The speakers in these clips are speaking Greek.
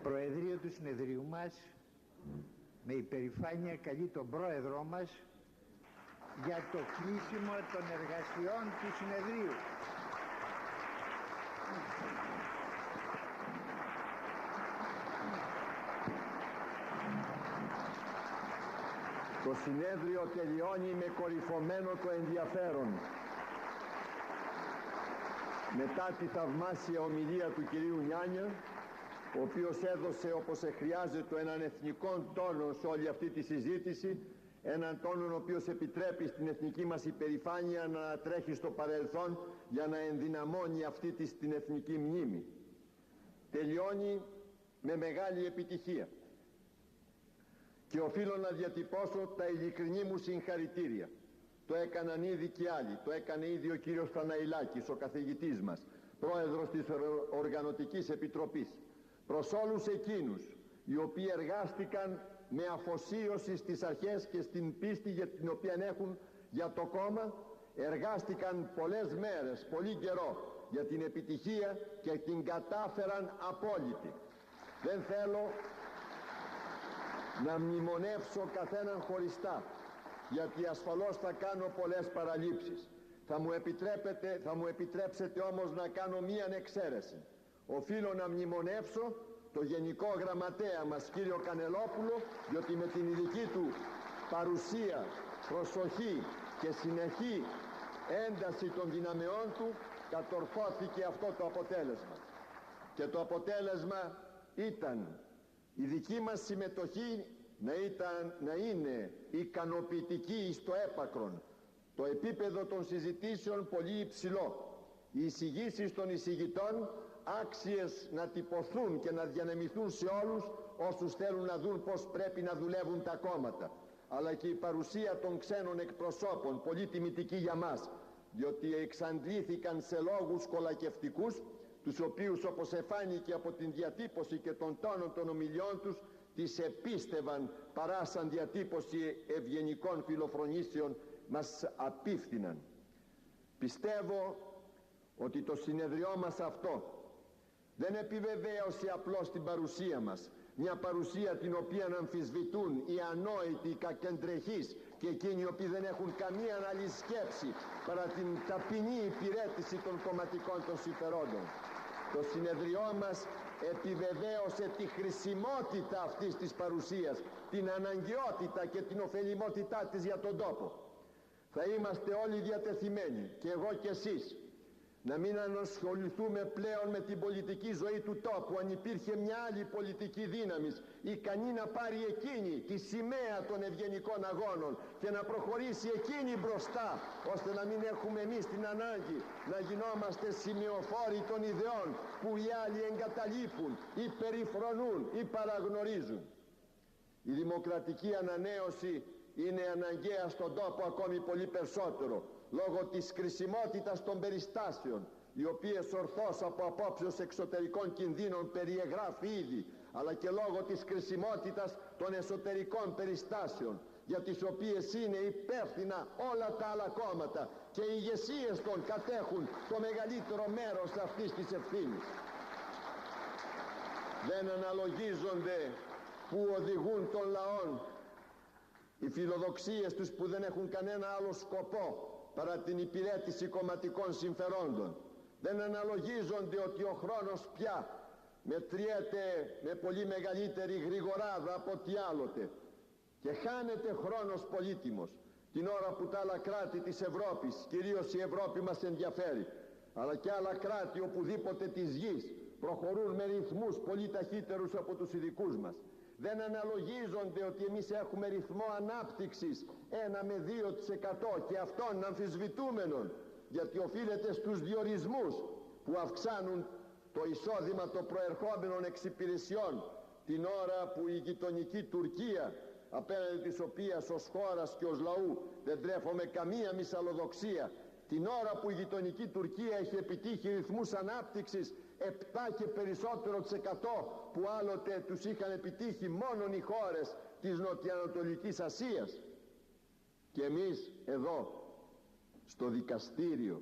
Προεδρείο του συνεδρίου μας με υπερηφάνεια καλεί τον πρόεδρό μας για το κλείσιμο των εργασιών του συνεδρίου. Το συνέδριο τελειώνει με κορυφωμένο το ενδιαφέρον. Μετά τη θαυμάσια ομιλία του κυρίου Νιάνια, ο οποίος έδωσε όπως χρειάζεται έναν εθνικό τόνο σε όλη αυτή τη συζήτηση, έναν τόνο ο οποίος επιτρέπει στην εθνική μας υπερηφάνεια να τρέχει στο παρελθόν για να ενδυναμώνει αυτή την εθνική μνήμη. Τελειώνει με μεγάλη επιτυχία και οφείλω να διατυπώσω τα ειλικρινή μου συγχαρητήρια. Το έκαναν ήδη και άλλοι, το έκανε ήδη ο κύριος Θαναηλάκης, ο καθηγητής μας, πρόεδρος της Οργανωτικής Επιτροπής, προς όλους εκείνους οι οποίοι εργάστηκαν με αφοσίωση στις αρχές και στην πίστη για την οποία έχουν για το κόμμα, εργάστηκαν πολλές μέρες, πολύ καιρό για την επιτυχία και την κατάφεραν απόλυτη. Δεν θέλω να μνημονεύσω καθέναν χωριστά, γιατί ασφαλώς θα κάνω πολλές παραλήψεις. Θα μου επιτρέψετε όμως να κάνω μίαν εξαίρεση. Οφείλω να μνημονεύσω το Γενικό Γραμματέα μας κύριο Κανελόπουλο, διότι με την ειδική του παρουσία, προσοχή και συνεχή ένταση των δυναμεών του κατορθώθηκε αυτό το αποτέλεσμα. Και το αποτέλεσμα ήταν η δική μας συμμετοχή να είναι ικανοποιητική στο έπακρον, το επίπεδο των συζητήσεων πολύ υψηλό, οι εισηγήσεις των εισηγητών άξιες να τυπωθούν και να διανεμηθούν σε όλους όσους θέλουν να δουν πώς πρέπει να δουλεύουν τα κόμματα, αλλά και η παρουσία των ξένων εκπροσώπων πολύ τιμητική για μας, διότι εξαντλήθηκαν σε λόγους κολακευτικούς, τους οποίους όπως εφάνηκε από την διατύπωση και των τόνων των ομιλιών τους τις επίστευαν παρά σαν διατύπωση ευγενικών φιλοφρονήσεων μας απίφθηναν. Πιστεύω ότι το συνεδριό μας αυτό δεν επιβεβαίωσε απλώς την παρουσία μας, μια παρουσία την οποία αμφισβητούν οι ανόητοι, οι κακεντρεχείς και εκείνοι οι οποίοι δεν έχουν καμία άλλη σκέψη παρά την ταπεινή υπηρέτηση των κομματικών των συμφερόντων. Το συνεδριό μας επιβεβαίωσε τη χρησιμότητα αυτής της παρουσίας, την αναγκαιότητα και την ωφελιμότητά της για τον τόπο. Θα είμαστε όλοι διατεθειμένοι, και εγώ και εσείς, να μην ασχοληθούμε πλέον με την πολιτική ζωή του τόπου, αν υπήρχε μια άλλη πολιτική δύναμη ικανή να πάρει εκείνη τη σημαία των ευγενικών αγώνων και να προχωρήσει εκείνη μπροστά, ώστε να μην έχουμε εμείς την ανάγκη να γινόμαστε σημειοφόροι των ιδεών που οι άλλοι εγκαταλείπουν ή περιφρονούν ή παραγνωρίζουν. Η δημοκρατική ανανέωση είναι αναγκαία στον τόπο ακόμη πολύ περισσότερο, λόγω της κρισιμότητας των περιστάσεων, οι οποίες ορθώς από απόψεως εξωτερικών κινδύνων περιεγράφει ήδη, αλλά και λόγω της κρισιμότητας των εσωτερικών περιστάσεων, για τις οποίες είναι υπεύθυνα όλα τα άλλα κόμματα και οι ηγεσίες των κατέχουν το μεγαλύτερο μέρος αυτής της ευθύνης. Δεν αναλογίζονται που οδηγούν των λαών οι φιλοδοξίες τους, που δεν έχουν κανένα άλλο σκοπό παρά την υπηρέτηση κομματικών συμφερόντων. Δεν αναλογίζονται ότι ο χρόνος πια μετριέται με πολύ μεγαλύτερη γρηγοράδα από ό,τι άλλοτε και χάνεται χρόνος πολύτιμος την ώρα που τα άλλα κράτη της Ευρώπης, κυρίως η Ευρώπη μας ενδιαφέρει, αλλά και άλλα κράτη οπουδήποτε της γης προχωρούν με ρυθμούς πολύ ταχύτερους από τους ειδικούς μας. Δεν αναλογίζονται ότι εμείς έχουμε ρυθμό ανάπτυξης 1 με 2% και αυτόν αμφισβητούμενον, γιατί οφείλεται στους διορισμούς που αυξάνουν το εισόδημα των προερχόμενων εξυπηρεσιών την ώρα που η γειτονική Τουρκία, απέναντι της οποίας ως χώρας και ως λαού δεν τρέφουμε καμία μυσαλλοδοξία, την ώρα που η γειτονική Τουρκία έχει επιτύχει ρυθμούς ανάπτυξης 7 και περισσότερο % που άλλοτε τους είχαν επιτύχει μόνον οι χώρες της Νοτιοανατολικής Ασίας, και εμείς εδώ στο δικαστήριο,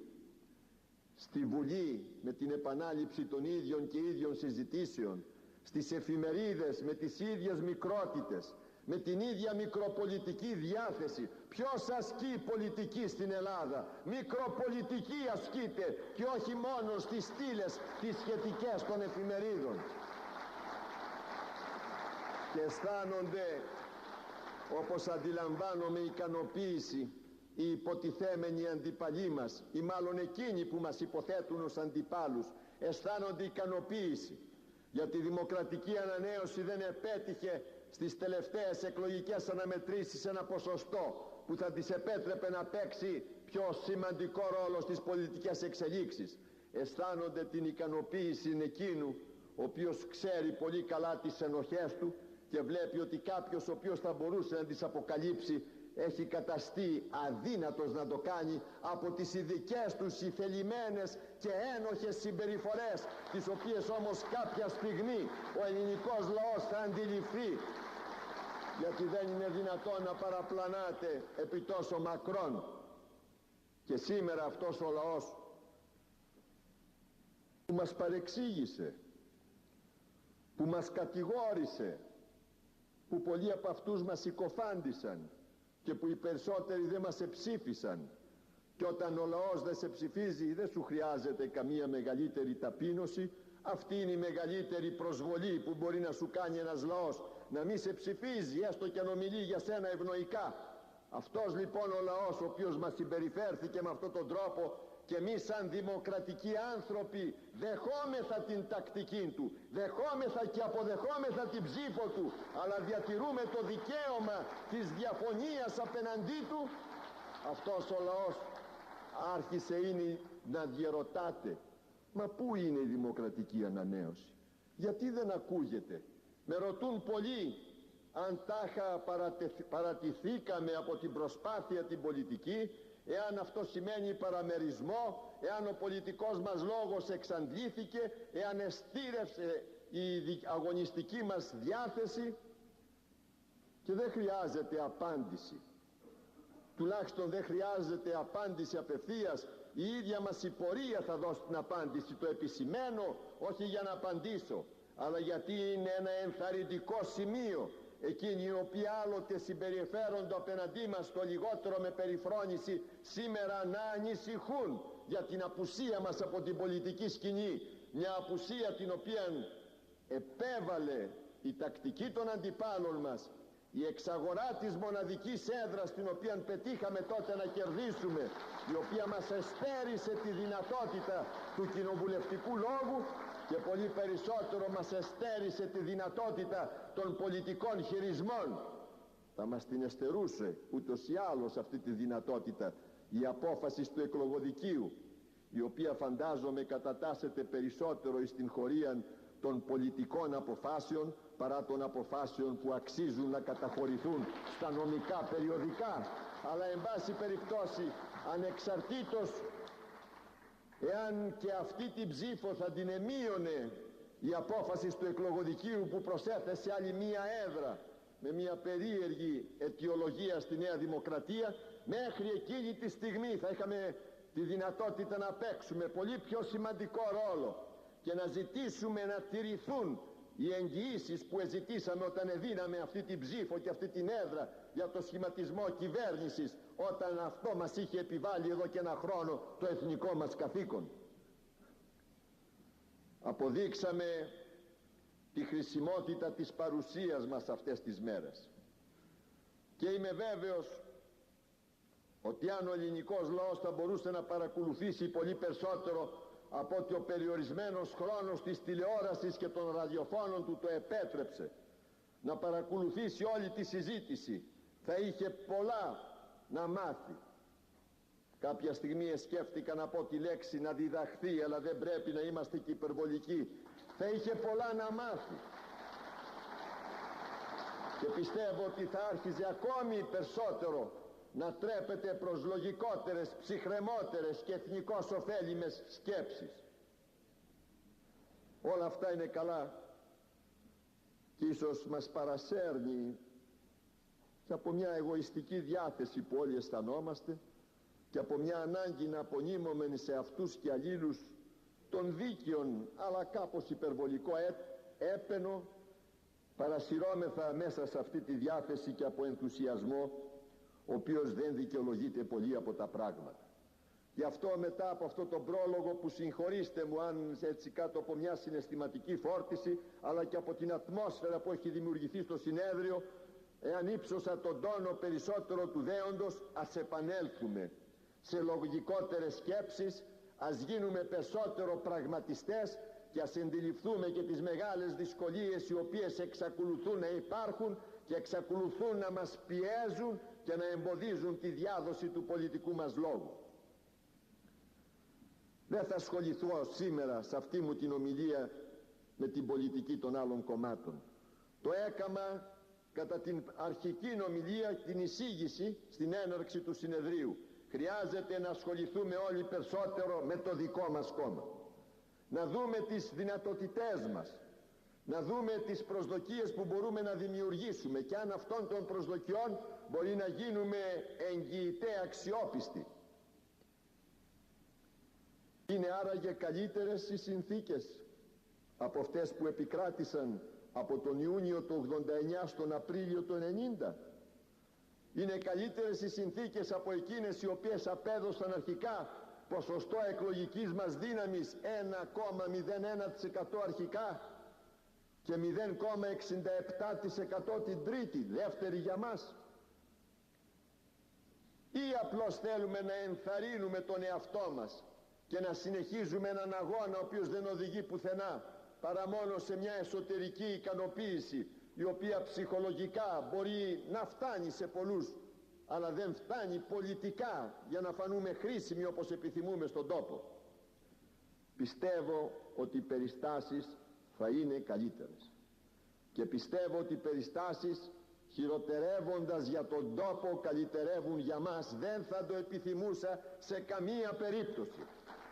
στη Βουλή, με την επανάληψη των ίδιων και ίδιων συζητήσεων, στις εφημερίδες με τις ίδιες μικρότητες, με την ίδια μικροπολιτική διάθεση. Ποιος ασκεί πολιτική στην Ελλάδα? Μικροπολιτική ασκείται, και όχι μόνο στις στήλες τις σχετικές των εφημερίδων. Και αισθάνονται, όπως αντιλαμβάνομαι, ικανοποίηση οι υποτιθέμενοι αντιπαλοί μας, ή μάλλον εκείνοι που μας υποθέτουν ως αντιπάλους, αισθάνονται ικανοποίηση, γιατί η δημοκρατική ανανέωση δεν επέτυχε στις τελευταίες εκλογικές αναμετρήσεις ένα ποσοστό που θα της επέτρεπε να παίξει πιο σημαντικό ρόλο στις πολιτικές εξελίξεις. Αισθάνονται την ικανοποίηση εκείνου ο οποίος ξέρει πολύ καλά τις ενοχές του και βλέπει ότι κάποιος ο οποίος θα μπορούσε να τις αποκαλύψει έχει καταστεί αδύνατος να το κάνει από τις ειδικές τους ηθελημένες και ένοχες συμπεριφορές, τις οποίες όμως κάποια στιγμή ο ελληνικός λαός θα αντιληφθεί, γιατί δεν είναι δυνατόν να παραπλανάτε επί τόσο μακρόν. Και σήμερα αυτός ο λαός που μας παρεξήγησε, που μας κατηγόρησε, που πολλοί από αυτούς μας συκοφάντησαν και που οι περισσότεροι δεν μας εψήφισαν, και όταν ο λαός δεν σε ψηφίζει δεν σου χρειάζεται καμία μεγαλύτερη ταπείνωση. Αυτή είναι η μεγαλύτερη προσβολή που μπορεί να σου κάνει ένας λαός, να μην σε ψηφίζει έστω και να ομιλεί για σένα ευνοϊκά. Αυτός λοιπόν ο λαός ο οποίος μας συμπεριφέρθηκε με αυτόν τον τρόπο, και εμείς σαν δημοκρατικοί άνθρωποι δεχόμεθα την τακτική του, δεχόμεθα και αποδεχόμεθα την ψήφο του, αλλά διατηρούμε το δικαίωμα της διαφωνίας απέναντί του. Αυτός ο λαός άρχισε να διερωτάται, μα πού είναι η δημοκρατική ανανέωση? Γιατί δεν ακούγεται? Με ρωτούν πολλοί αν τάχα παρατηθήκαμε από την προσπάθεια την πολιτική, εάν αυτό σημαίνει παραμερισμό, εάν ο πολιτικός μας λόγος εξαντλήθηκε, εάν εστήρευσε η αγωνιστική μας διάθεση. Και δεν χρειάζεται απάντηση, τουλάχιστον δεν χρειάζεται απάντηση απευθείας. Η ίδια μας η πορεία θα δώσει την απάντηση. Το επισημαίνω όχι για να απαντήσω, αλλά γιατί είναι ένα ενθαρρυντικό σημείο. Εκείνοι οι οποίοι άλλοτε συμπεριφέρονται απέναντί μας το λιγότερο με περιφρόνηση, σήμερα να ανησυχούν για την απουσία μας από την πολιτική σκηνή, μια απουσία την οποία επέβαλε η τακτική των αντιπάλων μας, η εξαγορά της μοναδικής έδρας την οποία πετύχαμε τότε να κερδίσουμε, η οποία μας εστέρισε τη δυνατότητα του κοινοβουλευτικού λόγου, και πολύ περισσότερο μας εστέρισε τη δυνατότητα των πολιτικών χειρισμών. Θα μας την εστερούσε ούτως ή άλλως αυτή τη δυνατότητα η απόφαση του εκλογοδικείου, η οποία φαντάζομαι κατατάσσεται περισσότερο εις την χωρία των πολιτικών αποφάσεων παρά των αποφάσεων που αξίζουν να καταχωρηθούν στα νομικά περιοδικά. Αλλά εν πάση περιπτώσει, ανεξαρτήτως εάν και αυτή την ψήφο θα την εμείωνε η απόφαση του εκλογοδικείου που προσέθεσε άλλη μία έδρα με μία περίεργη αιτιολογία στη Νέα Δημοκρατία, μέχρι εκείνη τη στιγμή θα είχαμε τη δυνατότητα να παίξουμε πολύ πιο σημαντικό ρόλο και να ζητήσουμε να τηρηθούν οι εγγυήσεις που ζητήσαμε όταν εδίναμε αυτή την ψήφο και αυτή την έδρα για το σχηματισμό κυβέρνησης, όταν αυτό μας είχε επιβάλει εδώ και ένα χρόνο το εθνικό μας καθήκον. Αποδείξαμε τη χρησιμότητα της παρουσίας μας αυτές τις μέρες, και είμαι βέβαιος ότι αν ο ελληνικός λαός θα μπορούσε να παρακολουθήσει πολύ περισσότερο από ότι ο περιορισμένος χρόνος της τηλεόρασης και των ραδιοφώνων του το επέτρεψε, να παρακολουθήσει όλη τη συζήτηση, θα είχε πολλά να μάθει. Κάποια στιγμή σκέφτηκα να πω τη λέξη να διδαχθεί, αλλά δεν πρέπει να είμαστε και υπερβολικοί. Θα είχε πολλά να μάθει, και πιστεύω ότι θα άρχιζε ακόμη περισσότερο να τρέπεται προς λογικότερες, ψυχρεμότερες και εθνικώς ωφέλιμες σκέψεις. Όλα αυτά είναι καλά και ίσως μας παρασέρνει και από μια εγωιστική διάθεση που όλοι αισθανόμαστε και από μια ανάγκη να απονείμομεν σε αυτούς και αλλήλους των δίκαιων αλλά κάπως υπερβολικό έπαινο, παρασυρώμεθα μέσα σε αυτή τη διάθεση και από ενθουσιασμό, ο οποίος δεν δικαιολογείται πολύ από τα πράγματα. Γι' αυτό μετά από αυτό το πρόλογο, που συγχωρήστε μου αν έτσι κάτω από μια συναισθηματική φόρτιση, αλλά και από την ατμόσφαιρα που έχει δημιουργηθεί στο συνέδριο, εάν ύψωσα τον τόνο περισσότερο του δέοντος, ας επανέλθουμε σε λογικότερες σκέψεις, ας γίνουμε περισσότερο πραγματιστές και ας αντιληφθούμε και τις μεγάλες δυσκολίες οι οποίες εξακολουθούν να υπάρχουν και εξακολουθούν να μας πιέζουν και να εμποδίζουν τη διάδοση του πολιτικού μας λόγου. Δεν θα ασχοληθώ σήμερα σε αυτή μου την ομιλία με την πολιτική των άλλων κομμάτων. Το έκαμα κατά την αρχική ομιλία, την εισήγηση στην έναρξη του συνεδρίου. Χρειάζεται να ασχοληθούμε όλοι περισσότερο με το δικό μας κόμμα. Να δούμε τις δυνατότητές μας, να δούμε τις προσδοκίες που μπορούμε να δημιουργήσουμε και αν αυτών των προσδοκιών μπορεί να γίνουμε εγγυητέ αξιόπιστοι. Είναι άραγε καλύτερες οι συνθήκες από αυτές που επικράτησαν από τον Ιούνιο του 89 στον Απρίλιο του 90? Είναι καλύτερες οι συνθήκες από εκείνες οι οποίες απέδωσαν αρχικά ποσοστό εκλογικής μας δύναμης 1,01% αρχικά και 0,67% την τρίτη, δεύτερη για μας? Ή απλώς θέλουμε να ενθαρρύνουμε τον εαυτό μας και να συνεχίζουμε έναν αγώνα ο οποίος δεν οδηγεί πουθενά παρά μόνο σε μια εσωτερική ικανοποίηση, η οποία ψυχολογικά μπορεί να φτάνει σε πολλούς, αλλά δεν φτάνει πολιτικά για να φανούμε χρήσιμοι όπως επιθυμούμε στον τόπο? Πιστεύω ότι οι περιστάσεις θα είναι καλύτερες και πιστεύω ότι οι περιστάσεις, χειροτερεύοντας για τον τόπο, καλυτερεύουν για μας. Δεν θα το επιθυμούσα σε καμία περίπτωση.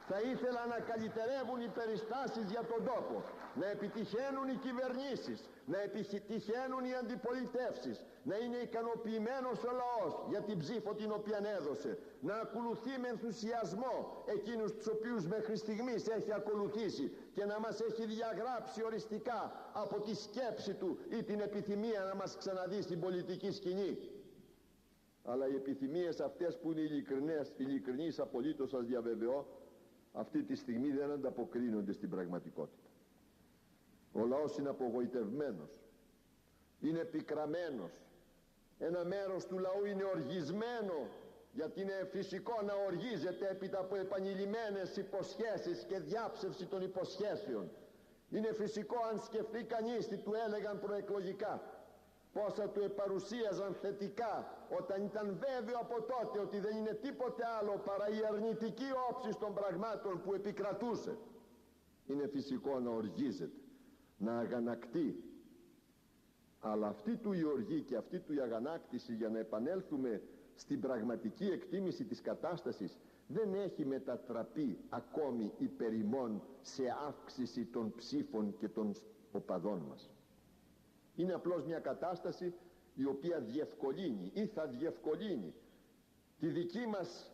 Θα ήθελα να καλυτερεύουν οι περιστάσεις για τον τόπο, να επιτυχαίνουν οι κυβερνήσεις, να επιτυχαίνουν οι αντιπολιτεύσεις, να είναι ικανοποιημένος ο λαός για την ψήφο την οποία έδωσε, να ακολουθεί με ενθουσιασμό εκείνους τους οποίους μέχρι στιγμής έχει ακολουθήσει και να μας έχει διαγράψει οριστικά από τη σκέψη του ή την επιθυμία να μας ξαναδεί στην πολιτική σκηνή. Αλλά οι επιθυμίες αυτές που είναι ειλικρινείς απολύτως, σας διαβεβαιώ, αυτή τη στιγμή δεν ανταποκρίνονται στην πραγματικότητα. Ο λαός είναι απογοητευμένος, είναι πικραμένος. Ένα μέρος του λαού είναι οργισμένο, γιατί είναι φυσικό να οργίζεται έπειτα από επανειλημμένες υποσχέσεις και διάψευση των υποσχέσεων. Είναι φυσικό αν σκεφτεί κανείς τι του έλεγαν προεκλογικά, πόσα του επαρουσίαζαν θετικά, όταν ήταν βέβαιο από τότε ότι δεν είναι τίποτε άλλο παρά η αρνητική όψη των πραγμάτων που επικρατούσε. Είναι φυσικό να οργίζεται, να αγανακτεί. Αλλά αυτή του η οργή και αυτή του η αγανάκτηση, για να επανέλθουμε στην πραγματική εκτίμηση της κατάστασης, δεν έχει μετατραπεί ακόμη υπέρ ημών σε αύξηση των ψήφων και των οπαδών μας. Είναι απλώς μια κατάσταση η οποία διευκολύνει ή θα διευκολύνει τη δική μας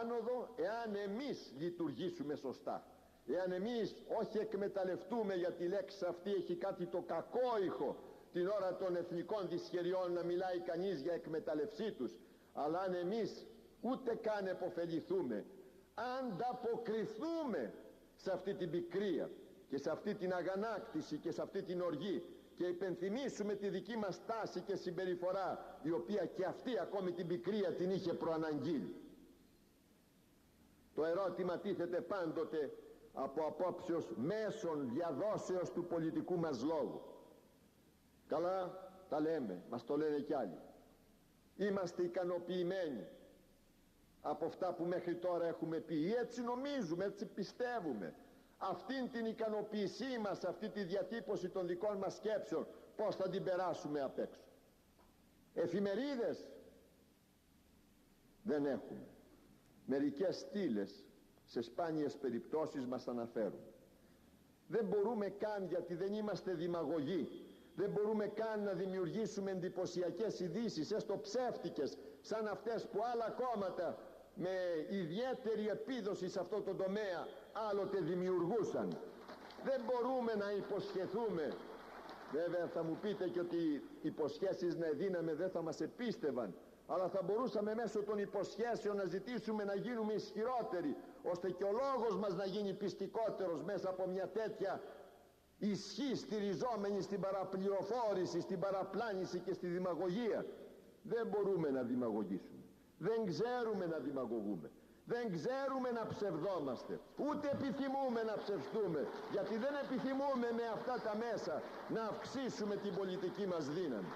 άνοδο, εάν εμείς λειτουργήσουμε σωστά, εάν εμείς όχι εκμεταλλευτούμε, γιατί η λέξη αυτή έχει κάτι το κακόηχο την ώρα των εθνικών δυσχεριών να μιλάει κανείς για εκμεταλλευσή τους, αλλά αν εμείς ούτε καν επωφεληθούμε, ανταποκριθούμε σε αυτή την πικρία και σε αυτή την αγανάκτηση και σε αυτή την οργή και υπενθυμίσουμε τη δική μας τάση και συμπεριφορά, η οποία και αυτή ακόμη την πικρία την είχε προαναγγείλει. Το ερώτημα τίθεται πάντοτε από απόψεως μέσων διαδόσεως του πολιτικού μας λόγου. Καλά τα λέμε, μας το λένε κι άλλοι. Είμαστε ικανοποιημένοι από αυτά που μέχρι τώρα έχουμε πει, ή έτσι νομίζουμε, έτσι πιστεύουμε. Αυτήν την ικανοποίησή μας, αυτή τη διατύπωση των δικών μας σκέψεων, πώς θα την περάσουμε απ' έξω? Εφημερίδες δεν έχουμε. Μερικές στήλες σε σπάνιες περιπτώσεις μας αναφέρουν. Δεν μπορούμε καν, γιατί δεν είμαστε δημαγωγοί, δεν μπορούμε καν να δημιουργήσουμε εντυπωσιακές ειδήσεις, έστω ψεύτικες, σαν αυτές που άλλα κόμματα με ιδιαίτερη επίδοση σε αυτό το τομέα άλλοτε δημιουργούσαν. Δεν μπορούμε να υποσχεθούμε. Βέβαια θα μου πείτε και ότι υποσχέσεις να δίναμε δεν θα μας επίστευαν, αλλά θα μπορούσαμε μέσω των υποσχέσεων να ζητήσουμε να γίνουμε ισχυρότεροι, ώστε και ο λόγος μας να γίνει πιστικότερος μέσα από μια τέτοια ισχύ στηριζόμενη στην παραπληροφόρηση, στην παραπλάνηση και στη δημαγωγία. Δεν μπορούμε να δημαγωγήσουμε, δεν ξέρουμε να δημαγωγούμε, δεν ξέρουμε να ψευδόμαστε, ούτε επιθυμούμε να ψευστούμε, γιατί δεν επιθυμούμε με αυτά τα μέσα να αυξήσουμε την πολιτική μας δύναμη.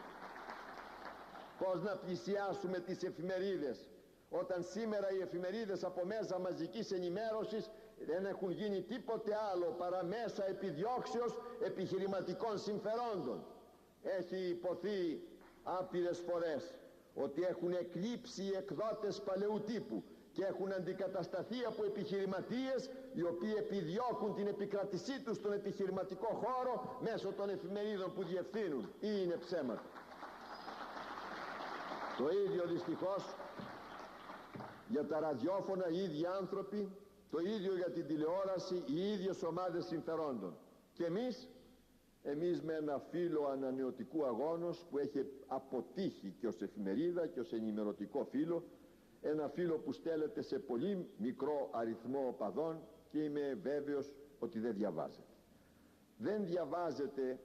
Πώς να πλησιάσουμε τις εφημερίδες, όταν σήμερα οι εφημερίδες από μέσα μαζικής ενημέρωσης δεν έχουν γίνει τίποτε άλλο παρά μέσα επιδιώξεως επιχειρηματικών συμφερόντων. Έχει υποθεί άπειρες φορές ότι έχουν εκλείψει οι εκδότες παλαιού τύπου και έχουν αντικατασταθεί από επιχειρηματίες οι οποίοι επιδιώκουν την επικράτησή τους στον επιχειρηματικό χώρο μέσω των εφημερίδων που διευθύνουν. Ή είναι ψέματα? Το ίδιο δυστυχώς για τα ραδιόφωνα, οι ίδιοι άνθρωποι, το ίδιο για την τηλεόραση, οι ίδιες ομάδες συμφερόντων. Και εμείς με ένα φύλλο ανανεωτικού αγώνος που έχει αποτύχει και ως εφημερίδα και ως ενημερωτικό φύλλο, ένα φύλλο που στέλνεται σε πολύ μικρό αριθμό οπαδών και είμαι βέβαιος ότι δεν διαβάζεται. Δεν διαβάζεται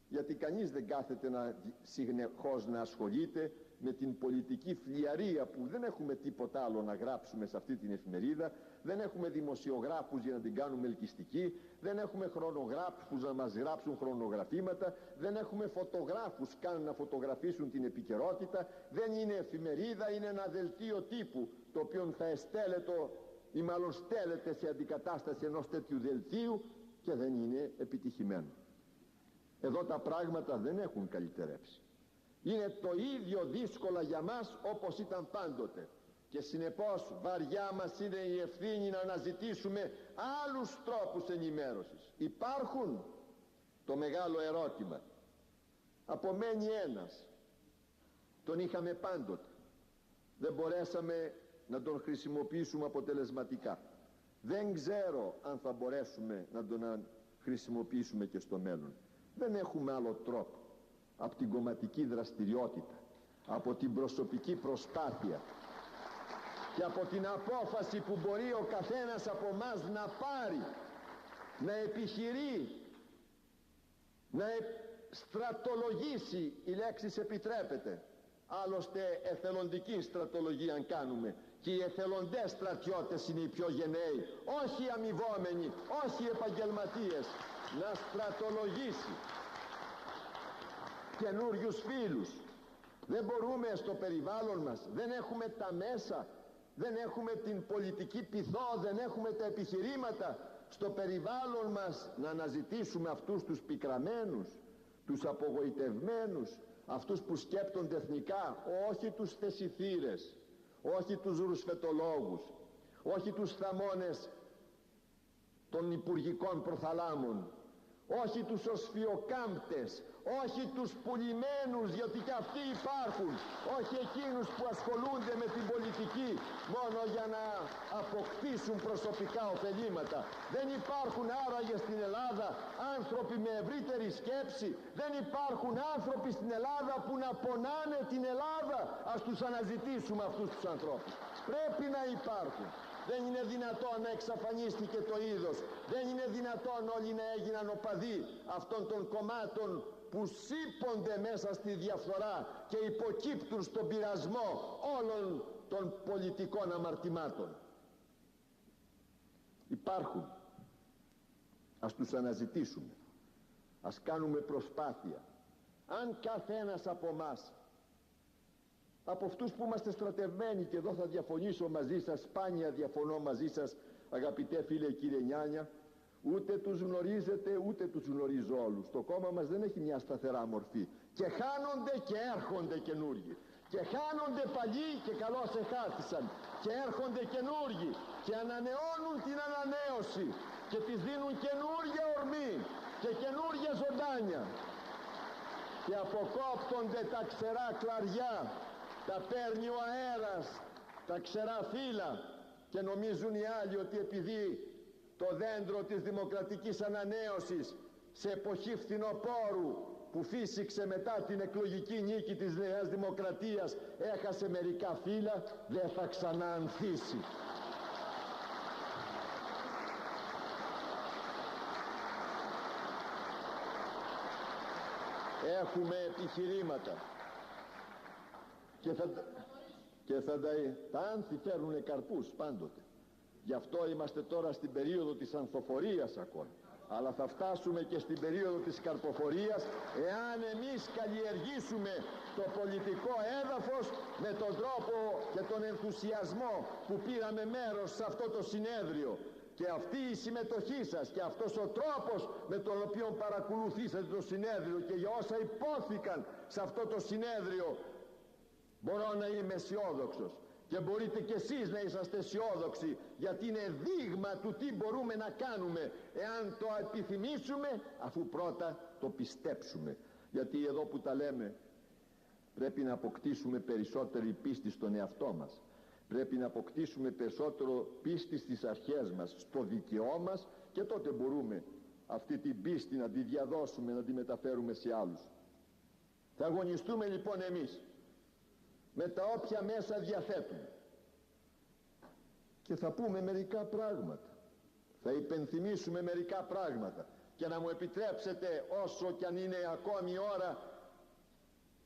γιατί κανείς δεν κάθεται συνεχώς να ασχολείται με την πολιτική φλιαρία, που δεν έχουμε τίποτα άλλο να γράψουμε σε αυτή την εφημερίδα, δεν έχουμε δημοσιογράφους για να την κάνουμε ελκυστική, δεν έχουμε χρονογράφους να μας γράψουν χρονογραφήματα, δεν έχουμε φωτογράφους καν να φωτογραφίσουν την επικαιρότητα, δεν είναι εφημερίδα, είναι ένα δελτίο τύπου το οποίο θα εστέλετο ή μάλλον στέλνεται σε αντικατάσταση ενός τέτοιου δελτίου και δεν είναι επιτυχημένο. Εδώ τα πράγματα δεν έχουν καλυτερέψει. Είναι το ίδιο δύσκολα για μας όπως ήταν πάντοτε και συνεπώς βαριά μας είναι η ευθύνη να αναζητήσουμε άλλους τρόπους ενημέρωσης. Υπάρχουν? Το μεγάλο ερώτημα. Απομένει ένας. Τον είχαμε πάντοτε. Δεν μπορέσαμε να τον χρησιμοποιήσουμε αποτελεσματικά. Δεν ξέρω αν θα μπορέσουμε να τον χρησιμοποιήσουμε και στο μέλλον. Δεν έχουμε άλλο τρόπο από την κομματική δραστηριότητα, από την προσωπική προσπάθεια και από την απόφαση που μπορεί ο καθένας από μας να πάρει, να επιχειρεί, να στρατολογήσει, η λέξη επιτρέπεται, άλλωστε εθελοντική στρατολογία αν κάνουμε, και οι εθελοντές στρατιώτες είναι οι πιο γενναίοι, όχι οι αμοιβόμενοι, όχι οι επαγγελματίες, να στρατολογήσει καινούριους φίλους. Δεν μπορούμε στο περιβάλλον μας, δεν έχουμε τα μέσα, δεν έχουμε την πολιτική πειθό, δεν έχουμε τα επιχειρήματα στο περιβάλλον μας να αναζητήσουμε αυτούς τους πικραμένους, τους απογοητευμένους, αυτούς που σκέπτονται εθνικά, όχι τους θεσιθήρες, όχι τους ρουσφετολόγους, όχι τους θαμώνες των υπουργικών προθαλάμων, όχι τους οσφιοκάμπτες, όχι τους πουλημένους, γιατί και αυτοί υπάρχουν, όχι εκείνους που ασχολούνται με την πολιτική μόνο για να αποκτήσουν προσωπικά ωφελήματα. Δεν υπάρχουν άραγε στην Ελλάδα άνθρωποι με ευρύτερη σκέψη, δεν υπάρχουν άνθρωποι στην Ελλάδα που να πονάνε την Ελλάδα. Ας τους αναζητήσουμε αυτούς τους ανθρώπους. Πρέπει να υπάρχουν. Δεν είναι δυνατόν να εξαφανίστηκε το είδος. Δεν είναι δυνατόν όλοι να έγιναν οπαδοί αυτών των κομμάτων που σύπονται μέσα στη διαφθορά και υποκύπτουν στον πειρασμό όλων των πολιτικών αμαρτημάτων. Υπάρχουν. Ας τους αναζητήσουμε. Ας κάνουμε προσπάθεια. Αν καθένας από μας, από αυτούς που είμαστε στρατευμένοι, και εδώ θα διαφωνήσω μαζί σας, σπάνια διαφωνώ μαζί σας αγαπητέ φίλε κύριε Νιάνια, ούτε τους γνωρίζετε ούτε τους γνωρίζω όλους. Το κόμμα μας δεν έχει μια σταθερά μορφή και χάνονται και έρχονται καινούργοι και χάνονται παλιοί και καλώς εχάθησαν και έρχονται καινούργοι και ανανεώνουν την ανανέωση και τις δίνουν καινούργια ορμή και καινούργια ζωντάνια και αποκόπτονται τα ξερά κλαριά, τα παίρνει ο αέρας, τα ξερά φύλλα και νομίζουν οι άλλοι ότι επειδή το δέντρο της δημοκρατικής ανανέωσης σε εποχή φθινοπόρου που φύσηξε μετά την εκλογική νίκη της Νέας Δημοκρατίας, έχασε μερικά φύλλα, δεν θα ξαναανθήσει. Έχουμε επιχειρήματα και τα άνθη φέρνουν καρπούς πάντοτε. Γι' αυτό είμαστε τώρα στην περίοδο της ανθοφορίας ακόμα. Αλλά θα φτάσουμε και στην περίοδο της καρποφορίας εάν εμείς καλλιεργήσουμε το πολιτικό έδαφος με τον τρόπο και τον ενθουσιασμό που πήραμε μέρος σε αυτό το συνέδριο. Και αυτή η συμμετοχή σας και αυτός ο τρόπος με τον οποίο παρακολουθήσατε το συνέδριο και για όσα υπόθηκαν σε αυτό το συνέδριο, μπορώ να είμαι αισιόδοξος. Και μπορείτε κι εσείς να είσαστε αισιόδοξοι, γιατί είναι δείγμα του τι μπορούμε να κάνουμε εάν το επιθυμήσουμε, αφού πρώτα το πιστέψουμε. Γιατί εδώ που τα λέμε πρέπει να αποκτήσουμε περισσότερη πίστη στον εαυτό μας. Πρέπει να αποκτήσουμε περισσότερο πίστη στις αρχές μας, στο δικαιό μας, και τότε μπορούμε αυτή την πίστη να τη διαδώσουμε, να τη μεταφέρουμε σε άλλους. Θα αγωνιστούμε λοιπόν εμείς με τα όποια μέσα διαθέτουμε και θα πούμε μερικά πράγματα, θα υπενθυμίσουμε μερικά πράγματα, και να μου επιτρέψετε, όσο κι αν είναι ακόμη η ώρα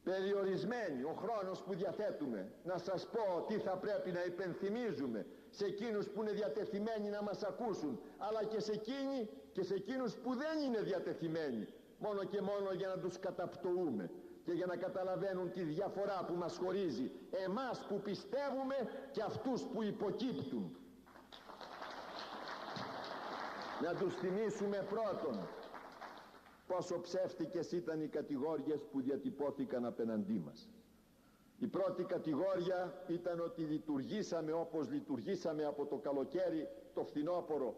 περιορισμένη, ο χρόνος που διαθέτουμε, να σας πω τι θα πρέπει να υπενθυμίζουμε σε εκείνους που είναι διατεθειμένοι να μας ακούσουν, αλλά και σε εκείνους που δεν είναι διατεθειμένοι, μόνο και μόνο για να τους καταπτωούμε και για να καταλαβαίνουν τη διαφορά που μας χωρίζει, εμάς που πιστεύουμε και αυτούς που υποκύπτουν. Να τους θυμίσουμε πρώτον πόσο ψεύτικες ήταν οι κατηγόριες που διατυπώθηκαν απέναντί μας. Η πρώτη κατηγόρια ήταν ότι λειτουργήσαμε όπως λειτουργήσαμε από το καλοκαίρι, το φθινόπωρο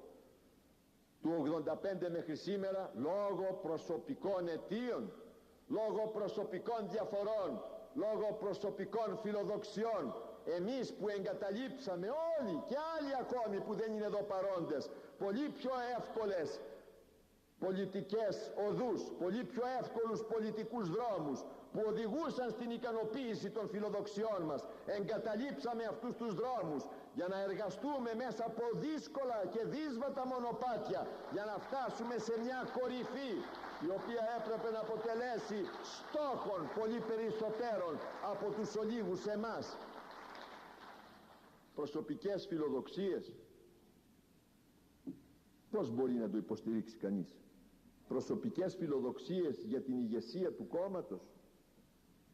του 85 μέχρι σήμερα, λόγω προσωπικών αιτίων, λόγω προσωπικών διαφορών, λόγω προσωπικών φιλοδοξιών. Εμείς που εγκαταλείψαμε όλοι και άλλοι ακόμη που δεν είναι εδώ παρόντες πολύ πιο εύκολες πολιτικές οδούς, πολύ πιο εύκολους πολιτικούς δρόμους που οδηγούσαν στην ικανοποίηση των φιλοδοξιών μας, εγκαταλείψαμε αυτούς τους δρόμους για να εργαστούμε μέσα από δύσκολα και δύσβατα μονοπάτια για να φτάσουμε σε μια κορυφή η οποία έπρεπε να αποτελέσει στόχον πολύ περισσότερων από τους ολίγους εμάς. Προσωπικές φιλοδοξίες, πώς μπορεί να το υποστηρίξει κανείς? Προσωπικές φιλοδοξίες για την ηγεσία του κόμματος,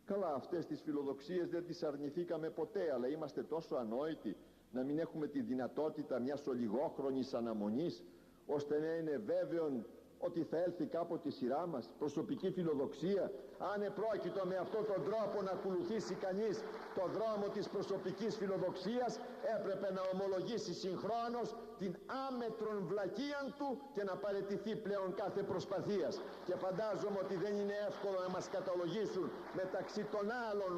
καλά, αυτές τις φιλοδοξίες δεν τις αρνηθήκαμε ποτέ, αλλά είμαστε τόσο ανόητοι να μην έχουμε τη δυνατότητα μιας ολιγόχρονης αναμονής ώστε να είναι βέβαιον ότι θα έλθει κάποτε η σειρά μας? Προσωπική φιλοδοξία, αν επρόκειτο με αυτόν τον τρόπο να ακολουθήσει κανείς το δρόμο της προσωπικής φιλοδοξίας, έπρεπε να ομολογήσει συγχρόνως την άμετρον βλακίαν του και να παραιτηθεί πλέον κάθε προσπαθίας. Και φαντάζομαι ότι δεν είναι εύκολο να μας καταλογίσουν μεταξύ των άλλων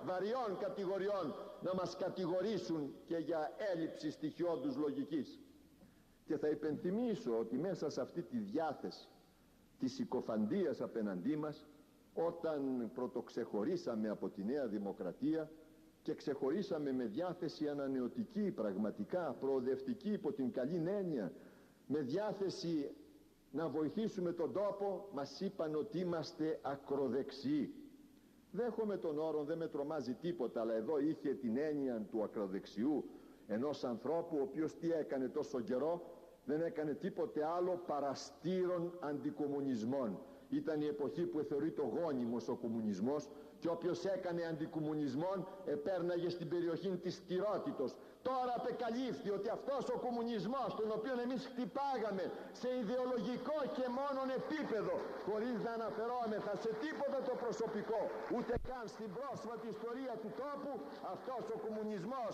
βαριών κατηγοριών, να μας κατηγορήσουν και για έλλειψη στοιχειώδους λογικής. Και θα υπενθυμίσω ότι μέσα σε αυτή τη διάθεση της συκοφαντίας απέναντί μας, όταν πρωτοξεχωρίσαμε από τη Νέα Δημοκρατία και ξεχωρίσαμε με διάθεση ανανεωτική, πραγματικά προοδευτική υπό την καλή έννοια, με διάθεση να βοηθήσουμε τον τόπο, μας είπαν ότι είμαστε ακροδεξιοί. Δέχομαι τον όρο, δεν με τρομάζει τίποτα, αλλά εδώ είχε την έννοια του ακροδεξιού ενός ανθρώπου ο οποίος τι έκανε τόσο καιρό? Δεν έκανε τίποτε άλλο παρά στήρων αντικομουνισμών. Ήταν η εποχή που θεωρείται γόνιμος ο κομμουνισμός και όποιος έκανε αντικομμουνισμόν επέρναγε στην περιοχή της στηρότητος. Τώρα απεκαλύφθη ότι αυτός ο κομμουνισμός, τον οποίο εμείς χτυπάγαμε σε ιδεολογικό και μόνον επίπεδο, χωρίς να αναφερόμεθα σε τίποτα το προσωπικό, ούτε καν στην πρόσφατη ιστορία του τόπου, αυτός ο κομμουνισμός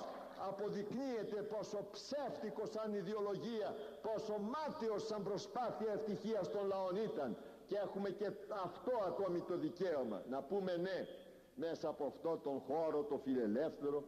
αποδεικνύεται πόσο ψεύτικος σαν ιδεολογία, πόσο μάταιος σαν προσπάθεια ευτυχίας των λαών ήταν. Και έχουμε και αυτό ακόμη το δικαίωμα να πούμε ναι, μέσα από αυτό τον χώρο το φιλελεύθερο,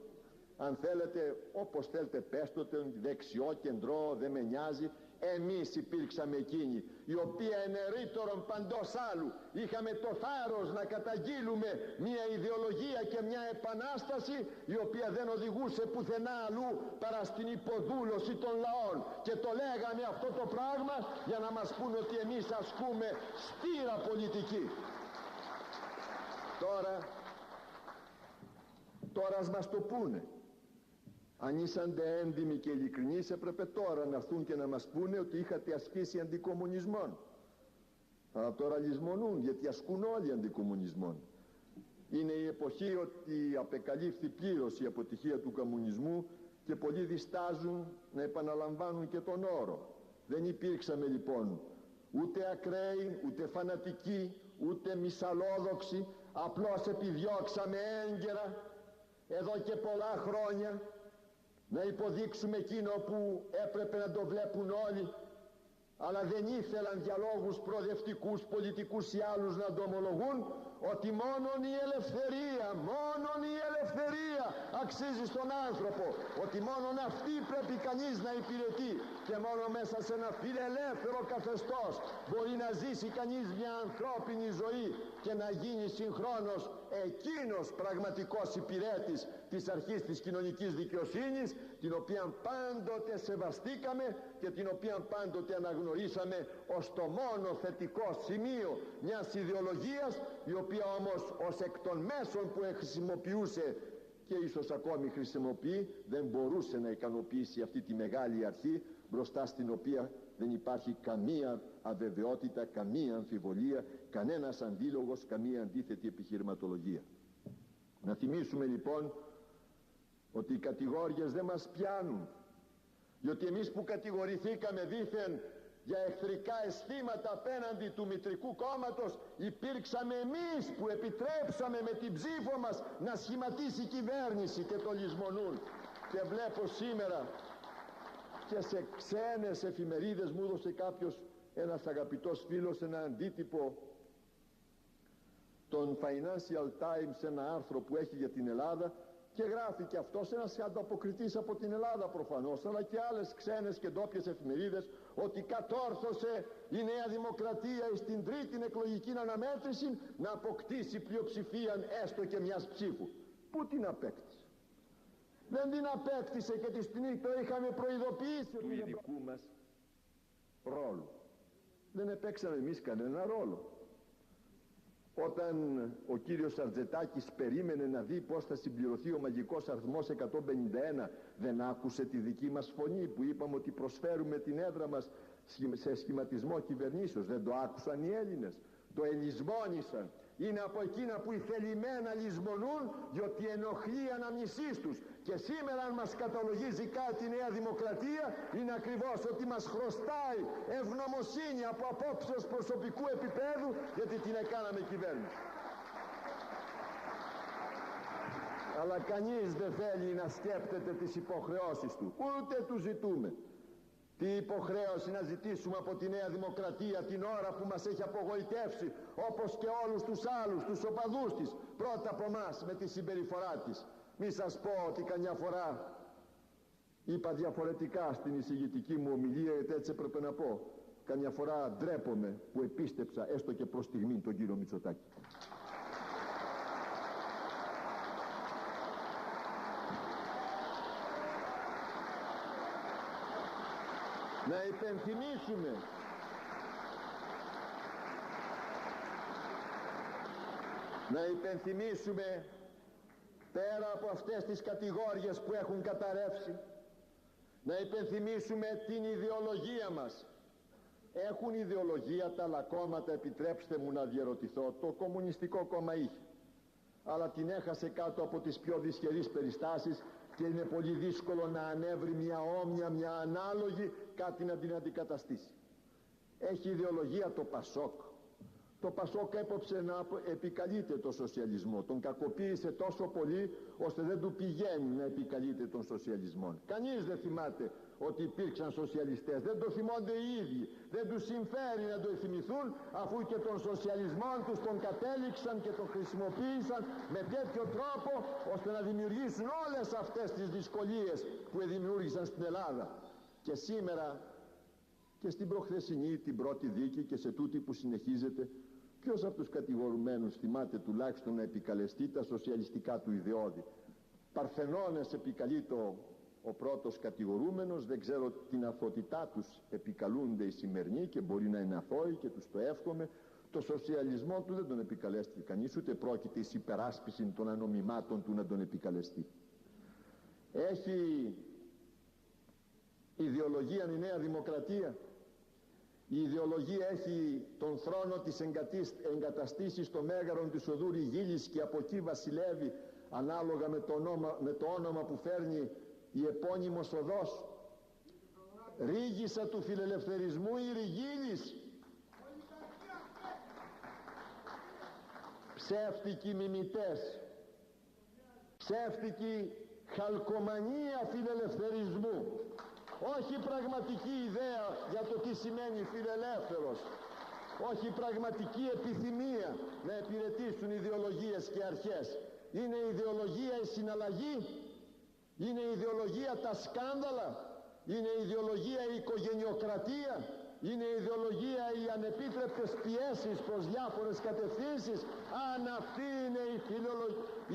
αν θέλετε, όπως θέλετε πέστε το, δεξιό, κεντρό, δεν με νοιάζει. Εμείς υπήρξαμε εκείνοι οι οποίοι ενερήτερον παντός άλλου είχαμε το θάρρος να καταγγείλουμε μια ιδεολογία και μια επανάσταση η οποία δεν οδηγούσε πουθενά αλλού παρά στην υποδούλωση των λαών, και το λέγαμε αυτό το πράγμα για να μας πούν ότι εμείς ασκούμε στήρα πολιτική. Τώρα ας μας το πούνε. Αν ήσαντε έντιμοι και ειλικρινείς, έπρεπε τώρα να έρθουν και να μας πούνε ότι είχατε ασκήσει αντικομμουνισμόν. Αλλά τώρα λησμονούν, γιατί ασκούν όλοι αντικομμουνισμόν. Είναι η εποχή ότι απεκαλύφθη πλήρως η αποτυχία του κομμουνισμού και πολλοί διστάζουν να επαναλαμβάνουν και τον όρο. Δεν υπήρξαμε λοιπόν ούτε ακραίοι, ούτε φανατικοί, ούτε μυσαλλόδοξοι. Απλώς επιδιώξαμε έγκαιρα εδώ και πολλά χρόνια να υποδείξουμε εκείνο που έπρεπε να το βλέπουν όλοι, αλλά δεν ήθελαν για λόγους προοδευτικούς, πολιτικούς ή άλλους να το ομολογούν, ότι μόνον η ελευθερία αξίζει στον άνθρωπο, ότι μόνον αυτή πρέπει κανείς να υπηρετεί, και μόνο μέσα σε ένα φιλελεύθερο καθεστώς μπορεί να ζήσει κανείς μια ανθρώπινη ζωή και να γίνει συγχρόνως εκείνος πραγματικός υπηρέτης της αρχής της κοινωνικής δικαιοσύνης, την οποία πάντοτε σεβαστήκαμε και την οποία πάντοτε αναγνωρίσαμε ως το μόνο θετικό σημείο μιας ιδεολογίας, η οποία όμως ως εκ των μέσων που χρησιμοποιούσε και ίσως ακόμη χρησιμοποιεί, δεν μπορούσε να ικανοποιήσει αυτή τη μεγάλη αρχή, μπροστά στην οποία δεν υπάρχει καμία αβεβαιότητα, καμία αμφιβολία, κανένας αντίλογος, καμία αντίθετη επιχειρηματολογία. Να θυμίσουμε λοιπόν ότι οι κατηγόριες δεν μας πιάνουν, διότι εμείς που κατηγορηθήκαμε δήθεν για εχθρικά αισθήματα απέναντι του μητρικού κόμματος, υπήρξαμε εμείς που επιτρέψαμε με την ψήφο μας να σχηματίσει κυβέρνηση, και το λησμονούν. Και βλέπω σήμερα και σε ξένες εφημερίδες, μου έδωσε κάποιος, ένας αγαπητός φίλος, ένα αντίτυπο των Financial Times, ένα άρθρο που έχει για την Ελλάδα, και γράφει και αυτός, ένας ανταποκριτής από την Ελλάδα προφανώς, αλλά και άλλες ξένες και ντόπιες εφημερίδες, ότι κατόρθωσε η Νέα Δημοκρατία στην τρίτη εκλογική αναμέτρηση να αποκτήσει πλειοψηφία έστω και μιας ψήφου. Πού την απέκτησε? Δεν την απέκτησε, και τη στιγμή το είχαμε προειδοποιήσει του ειδικού μας ρόλου. Δεν επέξαμε εμείς κανένα ρόλο. Όταν ο κύριος Αρτζετάκης περίμενε να δει πώς θα συμπληρωθεί ο μαγικός αριθμός 151, δεν άκουσε τη δική μας φωνή που είπαμε ότι προσφέρουμε την έδρα μας σε σχηματισμό κυβερνήσεως? Δεν το άκουσαν οι Έλληνες? Το ελισμόνησαν. Είναι από εκείνα που οι θελημένα λησμονούν, διότι ενοχλεί η αναμνησής τους. Και σήμερα αν μας καταλογίζει κάτι η Νέα Δημοκρατία, είναι ακριβώς ότι μας χρωστάει ευγνωμοσύνη από απόψεως προσωπικού επίπεδου, γιατί την έκαναμε κυβέρνηση. Αλλά κανείς δεν θέλει να σκέπτεται τις υποχρεώσεις του, ούτε του ζητούμε. Τι υποχρέωση να ζητήσουμε από τη Νέα Δημοκρατία την ώρα που μας έχει απογοητεύσει, όπως και όλους τους άλλους, τους οπαδούς της, πρώτα από εμάς με τη συμπεριφορά της? Μη σας πω ότι καμιά φορά είπα διαφορετικά στην εισηγητική μου ομιλία, γιατί έτσι έπρεπε να πω. Καμιά φορά ντρέπομαι που επίστεψα έστω και προς στιγμή τον κύριο Μητσοτάκη. Να υπενθυμίσουμε πέρα από αυτές τις κατηγόριες που έχουν καταρρεύσει, να υπενθυμίσουμε την ιδεολογία μας. Έχουν ιδεολογία τα άλλα κόμματα, επιτρέψτε μου να διερωτηθώ? Το Κομμουνιστικό Κόμμα είχε, αλλά την έχασε κάτω από τις πιο δυσχερείς περιστάσεις και είναι πολύ δύσκολο να ανέβρει μια όμοια, μια ανάλογη, κάτι να την αντικαταστήσει. Έχει ιδεολογία το Πασόκ. Το Πασόκ έπωψε να επικαλείται το σοσιαλισμό. Τον κακοποίησε τόσο πολύ ώστε δεν του πηγαίνει να επικαλείται τον σοσιαλισμό. Κανείς δεν θυμάται ότι υπήρξαν σοσιαλιστές. Δεν το θυμώνται οι ίδιοι. Δεν τους συμφέρει να το θυμηθούν, αφού και τον σοσιαλισμό τους τον κατέληξαν και τον χρησιμοποίησαν με τέτοιο τρόπο ώστε να δημιουργήσουν όλες αυτές τις δυσκολίες που δημιούργησαν στην Ελλάδα. Και σήμερα και στην προχθεσινή την πρώτη δίκη και σε τούτη που συνεχίζεται, ποιος από τους κατηγορουμένους θυμάται τουλάχιστον να επικαλεστεί τα σοσιαλιστικά του ιδεώδη? Παρθενώνες επικαλείται ο πρώτος κατηγορούμενος, δεν ξέρω την αθωότητά τους επικαλούνται οι σημερινοί και μπορεί να είναι αθώοι και τους το εύχομαι. Το σοσιαλισμό του δεν τον επικαλέστηκε κανείς, ούτε πρόκειται εις υπεράσπιση των ανομιμάτων του να τον επικαλεστεί. Έχει ιδεολογία η Νέα Δημοκρατία. Η ιδεολογία έχει τον θρόνο της εγκαταστήσει στο μέγαρο της οδού Ριγίλης και από εκεί βασιλεύει ανάλογα με το όνομα που φέρνει η επώνυμος οδός. Ρίγισσα του φιλελευθερισμού η Ριγίλης. Ψεύτικοι μιμητές, ψεύτικη χαλκομανία φιλελευθερισμού, όχι πραγματική ιδέα για το τι σημαίνει φιλελεύθερος, όχι πραγματική επιθυμία να υπηρετήσουν ιδεολογίες και αρχές. Είναι η ιδεολογία η συναλλαγή, είναι η ιδεολογία τα σκάνδαλα, είναι η ιδεολογία η οικογενειοκρατία, είναι η ιδεολογία οι ανεπίτρεπτες πιέσεις προς διάφορες κατευθύνσεις. Αν αυτή είναι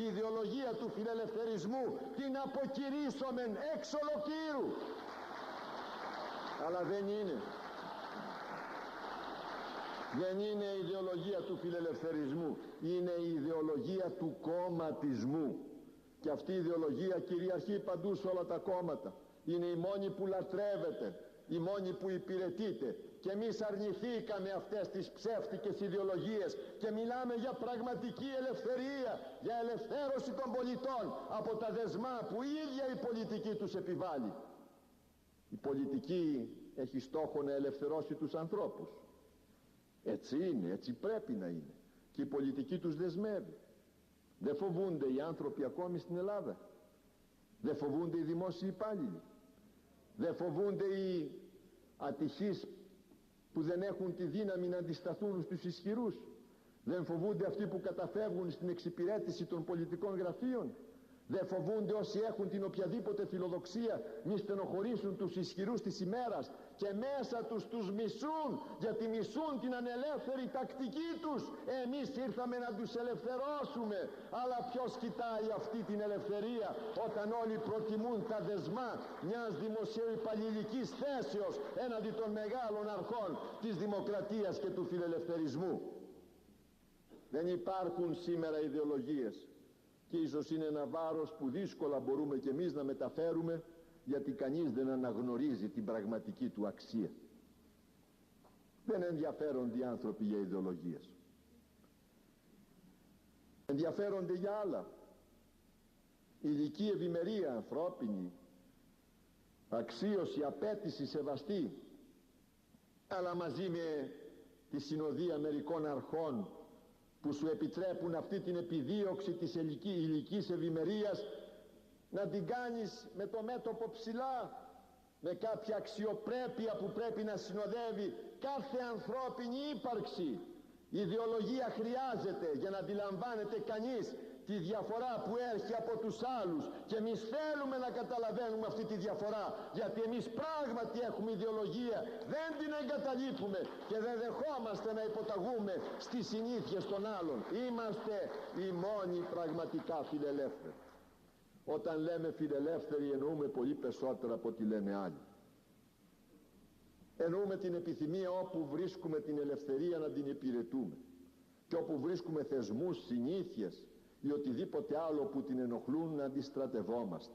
η ιδεολογία του φιλελευθερισμού, την αποκηρύσσομεν εξ ολοκλήρου. Αλλά δεν είναι. Δεν είναι η ιδεολογία του φιλελευθερισμού, είναι η ιδεολογία του κομματισμού. Και αυτή η ιδεολογία κυριαρχεί παντού σε όλα τα κόμματα. Είναι η μόνη που λατρεύεται, η μόνη που υπηρετείται. Και εμείς αρνηθήκαμε αυτές τις ψεύτικες ιδεολογίες και μιλάμε για πραγματική ελευθερία, για ελευθέρωση των πολιτών από τα δεσμά που η ίδια η πολιτική τους επιβάλλει. Η πολιτική έχει στόχο να ελευθερώσει τους ανθρώπους. Έτσι είναι, έτσι πρέπει να είναι. Και η πολιτική τους δεσμεύει. Δεν φοβούνται οι άνθρωποι ακόμη στην Ελλάδα. Δεν φοβούνται οι δημόσιοι υπάλληλοι. Δεν φοβούνται οι ατυχείς που δεν έχουν τη δύναμη να αντισταθούν στους ισχυρούς. Δεν φοβούνται αυτοί που καταφεύγουν στην εξυπηρέτηση των πολιτικών γραφείων. Δεν φοβούνται όσοι έχουν την οποιαδήποτε φιλοδοξία μη στενοχωρήσουν τους ισχυρούς της ημέρας και μέσα τους μισούν, γιατί μισούν την ανελεύθερη τακτική τους. Εμείς ήρθαμε να τους ελευθερώσουμε, αλλά ποιος κοιτάει αυτή την ελευθερία όταν όλοι προτιμούν τα δεσμά μιας δημοσιοϊπαλληλικής θέσεως έναντι των μεγάλων αρχών της δημοκρατίας και του φιλελευθερισμού? Δεν υπάρχουν σήμερα ιδεολογίες. Και ίσως είναι ένα βάρος που δύσκολα μπορούμε και εμείς να μεταφέρουμε, γιατί κανείς δεν αναγνωρίζει την πραγματική του αξία. Δεν ενδιαφέρονται οι άνθρωποι για ιδεολογίες. Ενδιαφέρονται για άλλα. Ηλική ευημερία ανθρώπινη, αξίωση, απέτηση, σεβαστή, αλλά μαζί με τη συνοδεία μερικών αρχών που σου επιτρέπουν αυτή την επιδίωξη της ηλικής ευημερίας να την κάνεις με το μέτωπο ψηλά, με κάποια αξιοπρέπεια που πρέπει να συνοδεύει κάθε ανθρώπινη ύπαρξη. Η ιδεολογία χρειάζεται για να αντιλαμβάνεται κανείς τη διαφορά που έρχεται από τους άλλους, και εμείς θέλουμε να καταλαβαίνουμε αυτή τη διαφορά, γιατί εμείς πράγματι έχουμε ιδεολογία, δεν την εγκαταλείπουμε και δεν δεχόμαστε να υποταγούμε στις συνήθειες των άλλων. Είμαστε οι μόνοι πραγματικά φιλελεύθεροι. Όταν λέμε φιλελεύθεροι εννοούμε πολύ περισσότερα από ό,τι λένε άλλοι. Εννοούμε την επιθυμία όπου βρίσκουμε την ελευθερία να την υπηρετούμε, και όπου βρίσκουμε θεσμούς, συνήθειες ή οτιδήποτε άλλο που την ενοχλούν να αντιστρατευόμαστε.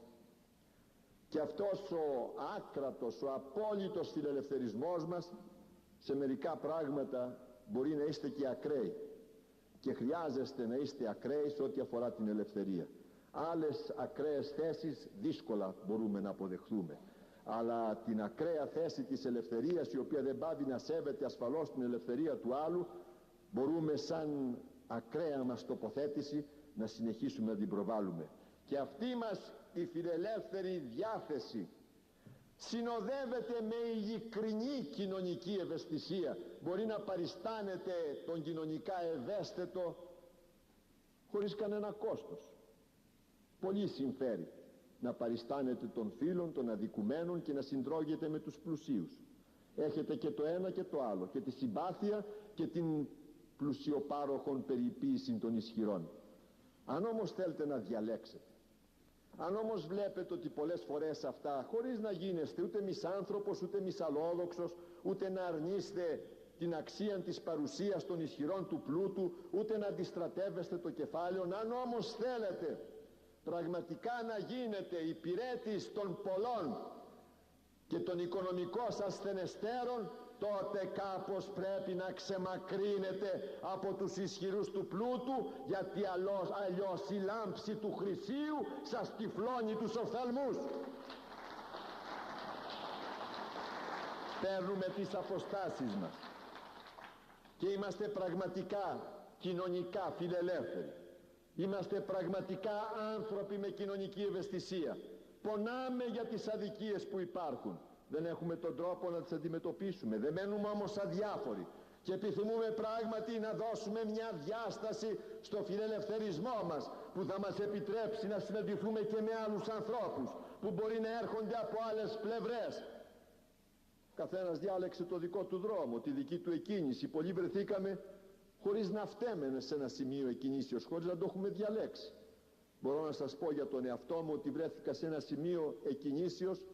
Και αυτός ο άκρατος, ο απόλυτος φιλελευθερισμός μας σε μερικά πράγματα μπορεί να είστε και ακραίοι, και χρειάζεστε να είστε ακραίοι σε ό,τι αφορά την ελευθερία. Άλλες ακραίες θέσεις δύσκολα μπορούμε να αποδεχθούμε, αλλά την ακραία θέση της ελευθερίας, η οποία δεν πάβει να σέβεται ασφαλώς την ελευθερία του άλλου, μπορούμε σαν ακραία μας τοποθέτηση να συνεχίσουμε να την προβάλλουμε. Και αυτή μας η φιλελεύθερη διάθεση συνοδεύεται με ειλικρινή κοινωνική ευαισθησία. Μπορεί να παριστάνεται τον κοινωνικά ευαίσθητο χωρίς κανένα κόστος. Πολύ συμφέρει να παριστάνετε των φίλων, των αδικουμένων και να συντρώγετε με τους πλουσίους. Έχετε και το ένα και το άλλο, και τη συμπάθεια και την πλουσιοπάροχον περιποίηση των ισχυρών. Αν όμως θέλετε να διαλέξετε, αν όμως βλέπετε ότι πολλές φορές αυτά, χωρίς να γίνεστε ούτε μισάνθρωπος, ούτε μισαλόδοξος, ούτε να αρνείστε την αξία της παρουσίας των ισχυρών του πλούτου, ούτε να αντιστρατεύεστε το κεφάλαιο, αν όμως θέλετε πραγματικά να γίνετε υπηρέτης των πολλών και των οικονομικών σας στενεστέρων, τότε κάπως πρέπει να ξεμακρύνετε από τους ισχυρούς του πλούτου, γιατί αλλιώς η λάμψη του χρυσίου σας τυφλώνει τους οφθαλμούς. Παίρνουμε τις αποστάσεις μας και είμαστε πραγματικά κοινωνικά φιλελεύθεροι. Είμαστε πραγματικά άνθρωποι με κοινωνική ευαισθησία. Πονάμε για τις αδικίες που υπάρχουν. Δεν έχουμε τον τρόπο να τις αντιμετωπίσουμε. Δεν μένουμε όμως αδιάφοροι. Και επιθυμούμε πράγματι να δώσουμε μια διάσταση στο φιλελευθερισμό μας, που θα μας επιτρέψει να συναντηθούμε και με άλλους ανθρώπους που μπορεί να έρχονται από άλλες πλευρές. Καθένας διάλεξε το δικό του δρόμο, τη δική του εκκίνηση. Πολλοί βρεθήκαμε χωρίς να φταίμε σε ένα σημείο εκκινήσεως, χωρίς να το έχουμε διαλέξει. Μπορώ να σας πω για τον εαυτό μου ότι βρέθηκα σε ένα σημείο εκκινήσεως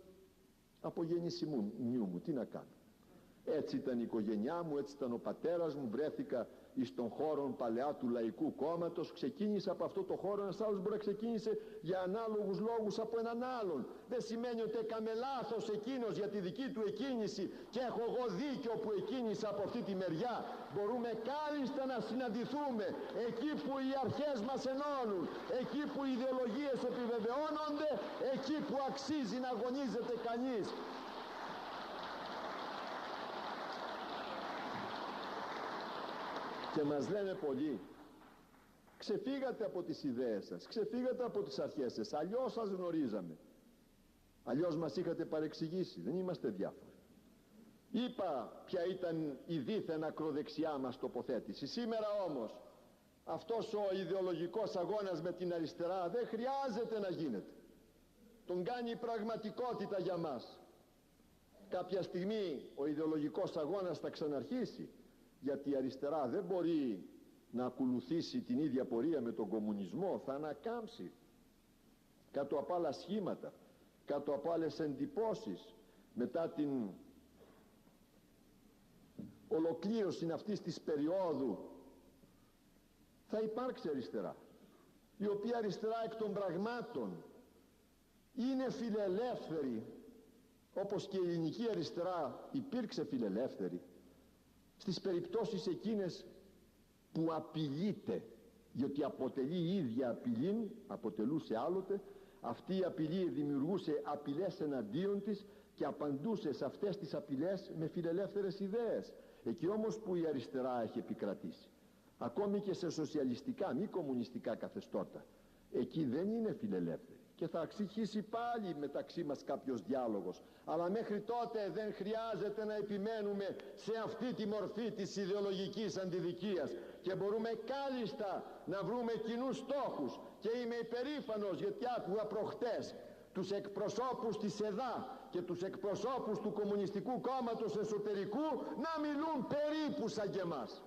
από γέννηση μου. Τι να κάνω. Έτσι ήταν η οικογένειά μου, έτσι ήταν ο πατέρας μου. Βρέθηκα εις των χώρων παλαιά του Λαϊκού Κόμματος. Ξεκίνησα από αυτό το χώρο, ένας άλλος μπορεί να ξεκίνησε για ανάλογους λόγους από έναν άλλον. Δεν σημαίνει ότι έκαμε λάθος εκείνος για τη δική του εκκίνηση και έχω εγώ δίκιο που εκκίνησα από αυτή τη μεριά. Μπορούμε κάλλιστα να συναντηθούμε εκεί που οι αρχές μας ενώνουν, εκεί που οι ιδεολογίες επιβεβαιώνονται, εκεί που αξίζει να αγωνίζεται κανείς. Και μας λένε πολλοί, ξεφύγατε από τις ιδέες σας, ξεφύγατε από τις αρχές σας, αλλιώς σας γνωρίζαμε, αλλιώς μας είχατε παρεξηγήσει, δεν είμαστε διάφοροι. Είπα ποια ήταν η δίθεν ακροδεξιά μας τοποθέτηση. Σήμερα όμως αυτός ο ιδεολογικός αγώνας με την αριστερά δεν χρειάζεται να γίνεται. Τον κάνει πραγματικότητα για μας. Κάποια στιγμή ο ιδεολογικός αγώνας θα ξαναρχίσει, γιατί η αριστερά δεν μπορεί να ακολουθήσει την ίδια πορεία με τον κομμουνισμό, θα ανακάμψει κάτω από άλλα σχήματα, κάτω από άλλες εντυπώσεις. Μετά την ολοκλήρωση αυτής της περίοδου θα υπάρξει αριστερά, η οποία αριστερά εκ των πραγμάτων είναι φιλελεύθερη, όπως και η ελληνική αριστερά υπήρξε φιλελεύθερη στις περιπτώσεις εκείνες που απειλείται, διότι αποτελεί η ίδια απειλή, αποτελούσε άλλοτε. Αυτή η απειλή δημιουργούσε απειλές εναντίον της και απαντούσε σε αυτές τις απειλές με φιλελεύθερες ιδέες. Εκεί όμως που η αριστερά έχει επικρατήσει, ακόμη και σε σοσιαλιστικά μη κομμουνιστικά καθεστώτα, εκεί δεν είναι φιλελεύθερη. Και θα αρχίσει πάλι μεταξύ μας κάποιος διάλογος, αλλά μέχρι τότε δεν χρειάζεται να επιμένουμε σε αυτή τη μορφή της ιδεολογικής αντιδικίας και μπορούμε κάλλιστα να βρούμε κοινούς στόχους. Και είμαι υπερήφανος γιατί άκουγα προχτές τους εκπροσώπους της ΕΔΑ και τους εκπροσώπους του Κομμουνιστικού Κόμματος Εσωτερικού να μιλούν περίπου σαν και εμάς,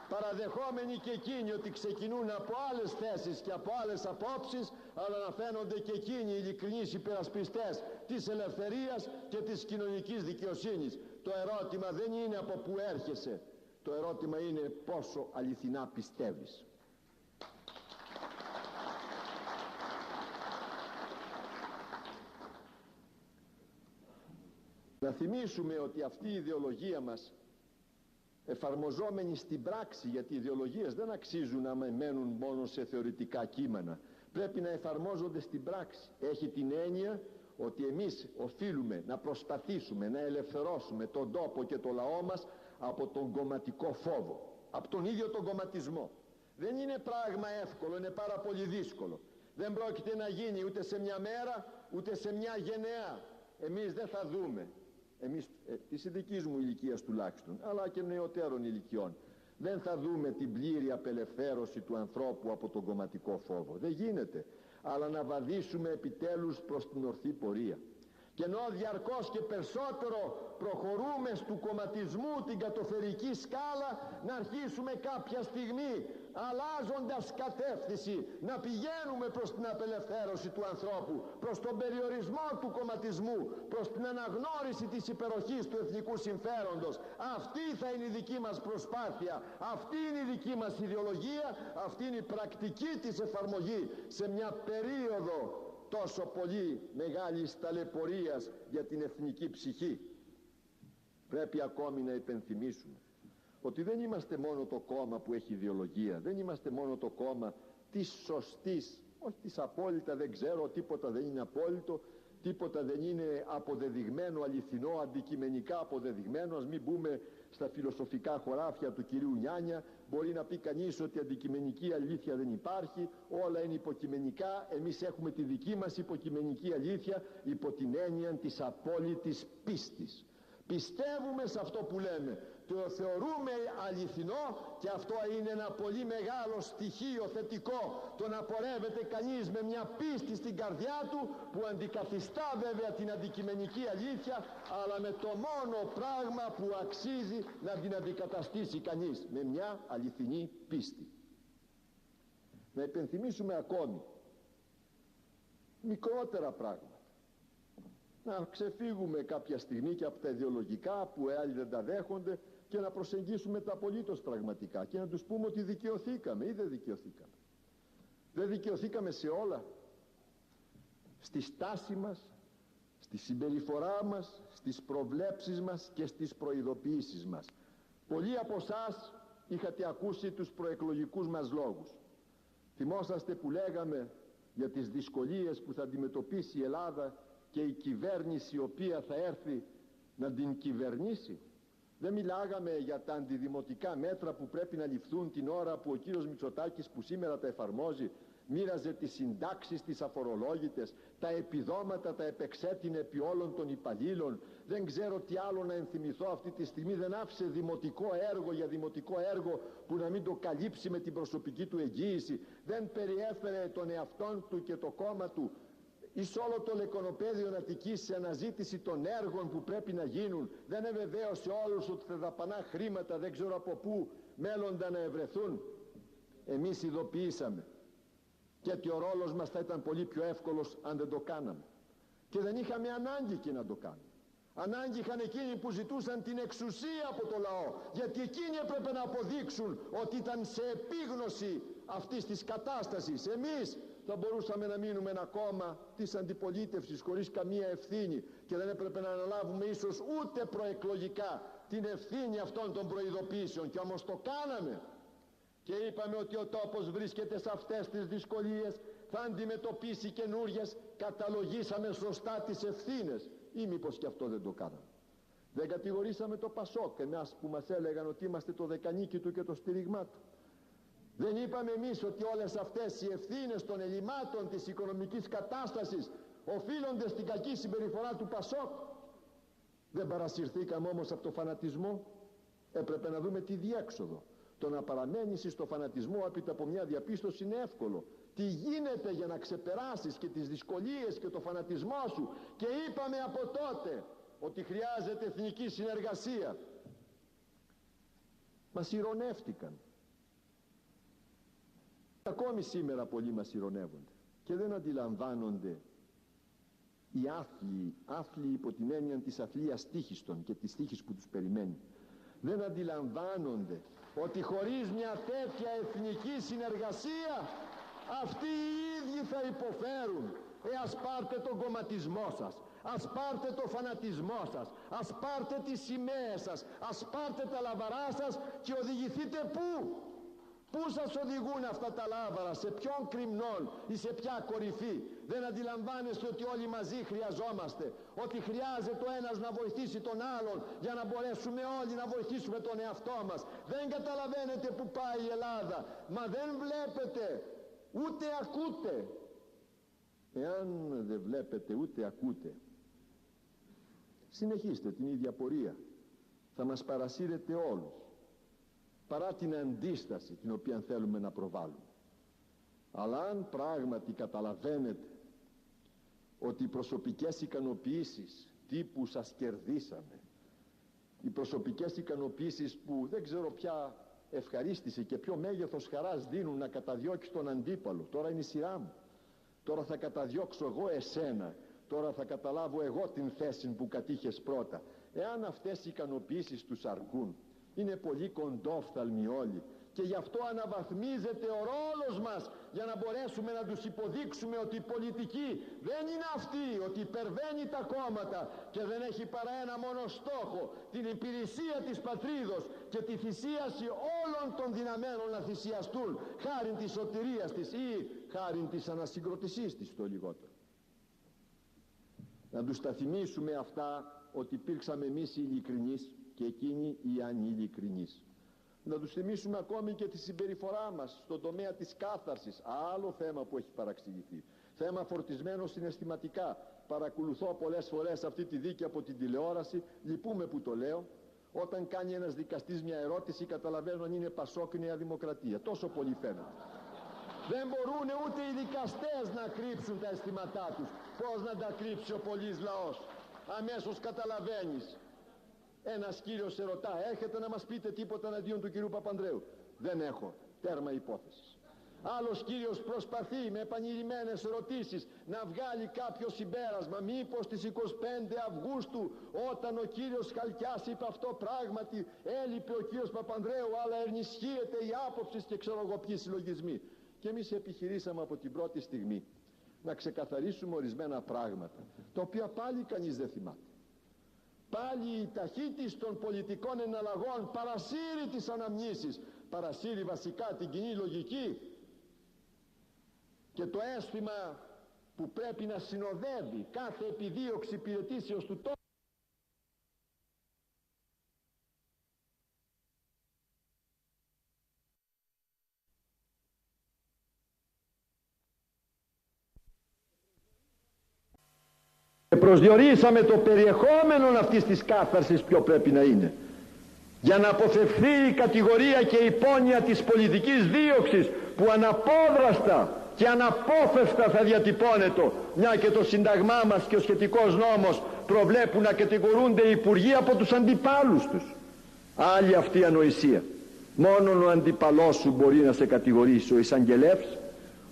παραδεχόμενοι και εκείνοι ότι ξεκινούν από άλλες θέσεις και από άλλες απόψεις, αλλά να φαίνονται και εκείνοι ειλικρινείς υπερασπιστές της ελευθερίας και της κοινωνικής δικαιοσύνης. Το ερώτημα δεν είναι από πού έρχεσαι, το ερώτημα είναι πόσο αληθινά πιστεύεις. Να θυμίσουμε ότι αυτή η ιδεολογία μας, εφαρμοζόμενοι στην πράξη, γιατί οι ιδεολογίες δεν αξίζουν να μένουν μόνο σε θεωρητικά κείμενα, πρέπει να εφαρμόζονται στην πράξη. Έχει την έννοια ότι εμείς οφείλουμε να προσπαθήσουμε να ελευθερώσουμε τον τόπο και το λαό μας από τον κομματικό φόβο. από τον ίδιο τον κομματισμό. Δεν είναι πράγμα εύκολο, είναι πάρα πολύ δύσκολο. Δεν πρόκειται να γίνει ούτε σε μια μέρα, ούτε σε μια γενεά. Εμείς δεν θα δούμε, εμείς της δικής μου ηλικίας τουλάχιστον, αλλά και νεωτέρων ηλικιών, δεν θα δούμε την πλήρη απελευθέρωση του ανθρώπου από τον κομματικό φόβο. Δεν γίνεται, αλλά να βαδίσουμε επιτέλους προς την ορθή πορεία. Και ενώ διαρκώς και περισσότερο προχωρούμε στου κομματισμού την κατοφερική σκάλα, να αρχίσουμε κάποια στιγμή, αλλάζοντας κατεύθυνση, να πηγαίνουμε προς την απελευθέρωση του ανθρώπου, προς τον περιορισμό του κομματισμού, προς την αναγνώριση της υπεροχής του εθνικού συμφέροντος. Αυτή θα είναι η δική μας προσπάθεια, αυτή είναι η δική μας ιδεολογία, αυτή είναι η πρακτική της εφαρμογή σε μια περίοδο τόσο πολύ μεγάλης ταλαιπωρίας για την εθνική ψυχή. Πρέπει ακόμη να υπενθυμίσουμε ότι δεν είμαστε μόνο το κόμμα που έχει ιδεολογία, δεν είμαστε μόνο το κόμμα της σωστής, όχι της απόλυτα, δεν ξέρω, τίποτα δεν είναι απόλυτο, τίποτα δεν είναι αποδεδειγμένο, αληθινό, αντικειμενικά αποδεδειγμένο. Ας μην μπούμε στα φιλοσοφικά χωράφια του κυρίου Νιάνια. Μπορεί να πει κανείς ότι αντικειμενική αλήθεια δεν υπάρχει, όλα είναι υποκειμενικά. Εμείς έχουμε τη δική μας υποκειμενική αλήθεια υπό την έννοια της απόλυτης πίστης. Πιστεύουμε σε αυτό που λέμε, το θεωρούμε αληθινό, και αυτό είναι ένα πολύ μεγάλο στοιχείο θετικό, το να πορεύεται κανείς με μια πίστη στην καρδιά του που αντικαθιστά βέβαια την αντικειμενική αλήθεια, αλλά με το μόνο πράγμα που αξίζει να την αντικαταστήσει κανείς, με μια αληθινή πίστη. Να υπενθυμίσουμε ακόμη μικρότερα πράγματα, να ξεφύγουμε κάποια στιγμή και από τα ιδεολογικά που άλλοι δεν τα δέχονται και να προσεγγίσουμε τα απολύτως πραγματικά και να τους πούμε ότι δικαιωθήκαμε ή δεν δικαιωθήκαμε. Δεν δικαιωθήκαμε σε όλα, στη στάση μας, στη συμπεριφορά μας, στις προβλέψεις μας και στις προειδοποιήσεις μας. Πολλοί από εσάς είχατε ακούσει τους προεκλογικούς μας λόγους. Θυμόσαστε που λέγαμε για τις δυσκολίες που θα αντιμετωπίσει η Ελλάδα και η κυβέρνηση η οποία θα έρθει να την κυβερνήσει. Δεν μιλάγαμε για τα αντιδημοτικά μέτρα που πρέπει να ληφθούν την ώρα που ο κύριος Μητσοτάκης, που σήμερα τα εφαρμόζει, μοίραζε τις συντάξεις, τις αφορολόγητες, τα επιδόματα τα επεξέτεινε επί όλων των υπαλλήλων. Δεν ξέρω τι άλλο να ενθυμηθώ αυτή τη στιγμή. Δεν άφησε δημοτικό έργο για δημοτικό έργο που να μην το καλύψει με την προσωπική του εγγύηση. Δεν περιέφερε τον εαυτόν του και το κόμμα του εις όλο το λεκονοπέδιο Αττικής σε αναζήτηση των έργων που πρέπει να γίνουν. Δεν εβεβαίωσε όλους ότι θα δαπανά χρήματα δεν ξέρω από πού μέλλοντα να ευρεθούν. Εμείς ειδοποιήσαμε και ότι ο ρόλος μας θα ήταν πολύ πιο εύκολος αν δεν το κάναμε, και δεν είχαμε ανάγκη και να το κάνουμε. Ανάγκη είχαν εκείνοι που ζητούσαν την εξουσία από το λαό, γιατί εκείνοι έπρεπε να αποδείξουν ότι ήταν σε επίγνωση αυτής της κατάστασης. Εμείς θα μπορούσαμε να μείνουμε ένα κόμμα της αντιπολίτευσης χωρίς καμία ευθύνη και δεν έπρεπε να αναλάβουμε ίσως ούτε προεκλογικά την ευθύνη αυτών των προειδοποιήσεων, και όμως το κάναμε και είπαμε ότι ο τόπος βρίσκεται σε αυτές τις δυσκολίες, θα αντιμετωπίσει καινούριες, καταλογίσαμε σωστά τις ευθύνες, ή μήπως και αυτό δεν το κάναμε. Δεν κατηγορήσαμε το Πασόκ, εμάς που μας έλεγαν ότι είμαστε το δεκανίκι του και το στήριγμά του. Δεν είπαμε εμείς ότι όλες αυτές οι ευθύνες των ελλημάτων της οικονομικής κατάστασης οφείλονται στην κακή συμπεριφορά του Πασόκ. Δεν παρασυρθήκαμε όμως από το φανατισμό. Έπρεπε να δούμε τη διέξοδο. Το να παραμένεις στο φανατισμό έπειτα από μια διαπίστωση είναι εύκολο. Τι γίνεται για να ξεπεράσεις και τις δυσκολίες και το φανατισμό σου. Και είπαμε από τότε ότι χρειάζεται εθνική συνεργασία. Μας ειρωνεύτηκαν. Ακόμη σήμερα πολλοί μας ειρωνεύονται και δεν αντιλαμβάνονται οι άθλοι υπό την έννοια της αθλίας τύχιστον και της τύχης που τους περιμένει. Δεν αντιλαμβάνονται ότι χωρίς μια τέτοια εθνική συνεργασία αυτοί οι ίδιοι θα υποφέρουν. Ας πάρτε τον κομματισμό σας, ας πάρτε το φανατισμό σας, ας πάρτε τις σημαίες σας, ας πάρτε τα λαβαρά σας και οδηγηθείτε πού? Πού σας οδηγούν αυτά τα λάβαρα, σε ποιον κρυμνών ή σε ποια κορυφή? Δεν αντιλαμβάνεστε ότι όλοι μαζί χρειαζόμαστε, ότι χρειάζεται ο ένας να βοηθήσει τον άλλον για να μπορέσουμε όλοι να βοηθήσουμε τον εαυτό μας? Δεν καταλαβαίνετε που πάει η Ελλάδα, μα δεν βλέπετε ούτε ακούτε. Εάν δεν βλέπετε ούτε ακούτε, συνεχίστε την ίδια πορεία, θα μας παρασύρετε όλους, παρά την αντίσταση την οποία θέλουμε να προβάλλουμε. Αλλά αν πράγματι καταλαβαίνετε ότι οι προσωπικές ικανοποιήσεις τύπου σας κερδίσαμε, οι προσωπικές ικανοποιήσεις που δεν ξέρω ποια ευχαρίστηση και ποιο μέγεθος χαράς δίνουν να καταδιώξει τον αντίπαλο, τώρα είναι η σειρά μου, τώρα θα καταδιώξω εγώ εσένα, τώρα θα καταλάβω εγώ την θέση που κατήχες πρώτα. Εάν αυτές οι ικανοποιήσεις τους αρκούν, είναι πολύ κοντόφθαλμοι όλοι, και γι' αυτό αναβαθμίζεται ο ρόλος μας, για να μπορέσουμε να τους υποδείξουμε ότι η πολιτική δεν είναι αυτή, ότι υπερβαίνει τα κόμματα και δεν έχει παρά ένα μόνο στόχο, την υπηρεσία της πατρίδος και τη θυσίαση όλων των δυναμένων να θυσιαστούν χάριν της σωτηρίας της ή χάριν της ανασυγκροτησής της το λιγότερο. Να τους τα θυμίσουμε αυτά, ότι υπήρξαμε εμείς οι ειλικρινείς και εκείνοι οι ανηλικρινείς. Να τους θυμίσουμε ακόμη και τη συμπεριφορά μας στον τομέα της κάθαρσης, άλλο θέμα που έχει παραξηγηθεί, θέμα φορτισμένο συναισθηματικά. Παρακολουθώ πολλές φορές αυτή τη δίκη από την τηλεόραση, λυπούμε που το λέω. Όταν κάνει ένας δικαστής μια ερώτηση, καταλαβαίνω αν είναι Πασόκ ή Νέα Δημοκρατία, τόσο πολύ φαίνεται. Δεν μπορούν ούτε οι δικαστές να κρύψουν τα αισθήματά τους. Πώς να τα κρύψει ο πολύς λαός? Αμέσως καταλαβαίνεις. Ένας κύριος σε ρωτά, έχετε να μας πείτε τίποτα εναντίον του κυρίου Παπανδρέου? Δεν έχω. Τέρμα υπόθεσης. Άλλος κύριος προσπαθεί με επανειλημμένες ερωτήσεις να βγάλει κάποιο συμπέρασμα. Μήπως στις 25 Αυγούστου, όταν ο κύριος Χαλκιάς είπε αυτό, πράγματι έλειπε ο κύριος Παπανδρέου, αλλά ενισχύεται η άποψη και ξέρω εγώ ποιοι συλλογισμοί. Και εμείς επιχειρήσαμε από την πρώτη στιγμή να ξεκαθαρίσουμε ορισμένα πράγματα, τα οποία πάλι κανείς δεν θυμάται. Πάλι η ταχύτητα των πολιτικών εναλλαγών παρασύρει τις αναμνήσεις, παρασύρει βασικά την κοινή λογική και το αίσθημα που πρέπει να συνοδεύει κάθε επιδίωξη υπηρετήσεως του τόπου. Προσδιορίσαμε το περιεχόμενο αυτής της κάθαρσης ποιο πρέπει να είναι, για να αποφευθεί η κατηγορία και η υπόνοια της πολιτικής δίωξης που αναπόδραστα και αναπόφευκτα θα διατυπώνεται, μια και το Σύνταγμά μας και ο σχετικός νόμος προβλέπουν να κατηγορούνται οι υπουργοί από τους αντιπάλους τους. Άλλη αυτή ανοησία. Μόνον ο αντιπαλός σου μπορεί να σε κατηγορήσει. Ο εισαγγελεύς,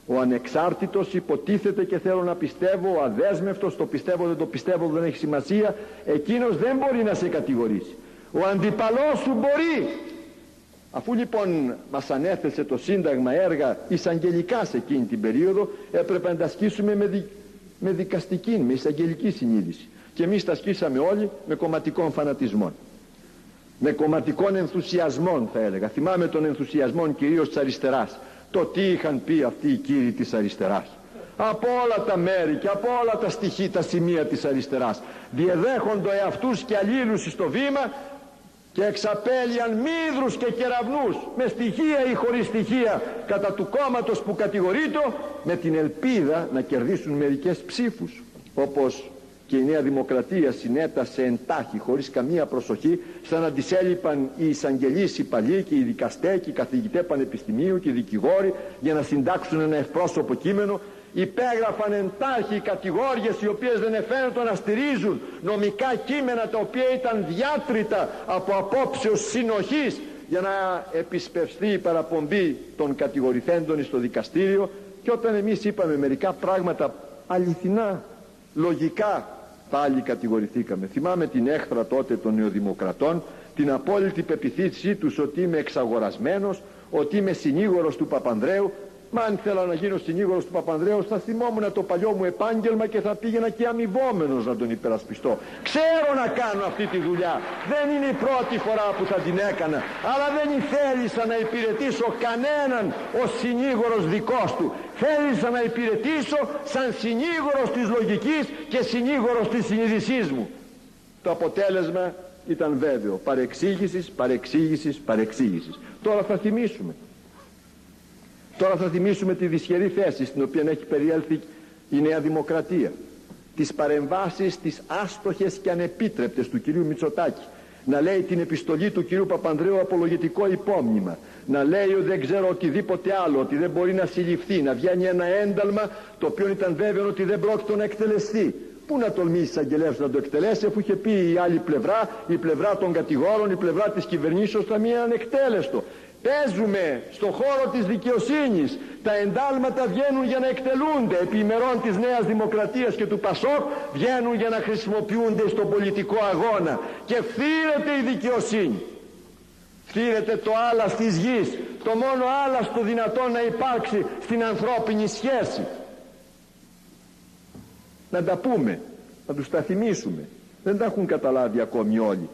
ο ανεξάρτητος, υποτίθεται, και θέλω να πιστεύω, ο αδέσμευτος, το πιστεύω δεν το πιστεύω δεν έχει σημασία, εκείνος δεν μπορεί να σε κατηγορήσει. Ο αντιπαλός σου μπορεί. Αφού λοιπόν μας ανέθεσε το Σύνταγμα έργα εισαγγελικά σε εκείνη την περίοδο, έπρεπε να τα ασκήσουμε με δικαστική, με εισαγγελική συνείδηση. Και εμείς τα ασκήσαμε όλοι με κομματικών φανατισμών, με κομματικών ενθουσιασμών θα έλεγα. Θυμάμαι τον ενθουσιασμό κυρίως της αριστεράς. Το τι είχαν πει αυτοί οι κύριοι της αριστεράς, από όλα τα μέρη και από όλα τα στοιχεία, τα σημεία της αριστεράς, διεδέχοντο εαυτούς και αλλήλους στο βήμα και εξαπέλυαν μύδρους και κεραυνούς, με στοιχεία ή χωρίς στοιχεία, κατά του κόμματος που κατηγορείτο, με την ελπίδα να κερδίσουν μερικές ψήφους, όπως και η Νέα Δημοκρατία συνέτασε εντάχει χωρίς καμία προσοχή, σαν να της έλειπαν οι εισαγγελείς, οι παλιοί και οι δικαστές και οι καθηγητές πανεπιστημίου και οι δικηγόροι για να συντάξουν ένα ευπρόσωπο κείμενο. Υπέγραφαν εντάχει οι κατηγόριες, οι οποίες δεν εφαίνονται να στηρίζουν νομικά κείμενα τα οποία ήταν διάτρητα από απόψεως συνοχής, για να επισπευστεί η παραπομπή των κατηγορηθέντων στο δικαστήριο. Και όταν εμείς είπαμε μερικά πράγματα αληθινά, λογικά, πάλι κατηγορηθήκαμε. Θυμάμαι την έχθρα τότε των νεοδημοκρατών, την απόλυτη πεποίθησή τους ότι είμαι εξαγορασμένος, ότι είμαι συνήγορος του Παπανδρέου. Μα αν ήθελα να γίνω συνήγορος του Παπανδρέου, θα θυμόμουν το παλιό μου επάγγελμα και θα πήγαινα και αμοιβόμενος να τον υπερασπιστώ. Ξέρω να κάνω αυτή τη δουλειά. Δεν είναι η πρώτη φορά που θα την έκανα, αλλά δεν θέλησα να υπηρετήσω κανέναν ως συνήγορος δικός του. Θέλησα να υπηρετήσω σαν συνήγορος της λογικής και συνήγορος της συνείδησής μου. Το αποτέλεσμα ήταν βέβαιο. Παρεξήγησης. Τώρα θα θυμίσουμε. Τώρα θα θυμίσουμε τη δυσχερή θέση στην οποία έχει περιέλθει η Νέα Δημοκρατία. Τις παρεμβάσεις τις άστοχες και ανεπίτρεπτες του κυρίου Μητσοτάκη. Να λέει την επιστολή του κυρίου Παπανδρέου απολογητικό υπόμνημα. Να λέει ότι δεν ξέρω οτιδήποτε άλλο, ότι δεν μπορεί να συλληφθεί. Να βγαίνει ένα ένταλμα το οποίο ήταν βέβαιο ότι δεν πρόκειται να εκτελεστεί. Πού να τολμήσει εισαγγελέας να το εκτελέσει, αφού είχε πει η άλλη πλευρά, η πλευρά των κατηγόρων, η πλευρά της κυβερνήσεως θα μείνει ανεκτέλεστο. Παίζουμε στον χώρο της δικαιοσύνης. Τα εντάλματα βγαίνουν για να εκτελούνται. Επί ημερών της Νέας Δημοκρατίας και του Πασόκ βγαίνουν για να χρησιμοποιούνται στον πολιτικό αγώνα. Και φθήρεται η δικαιοσύνη. Φθήρεται το άλας της γης. Το μόνο άλας το δυνατόν να υπάρξει στην ανθρώπινη σχέση. Να τα πούμε, να τους τα θυμίσουμε. Δεν τα έχουν καταλάβει ακόμη όλοι.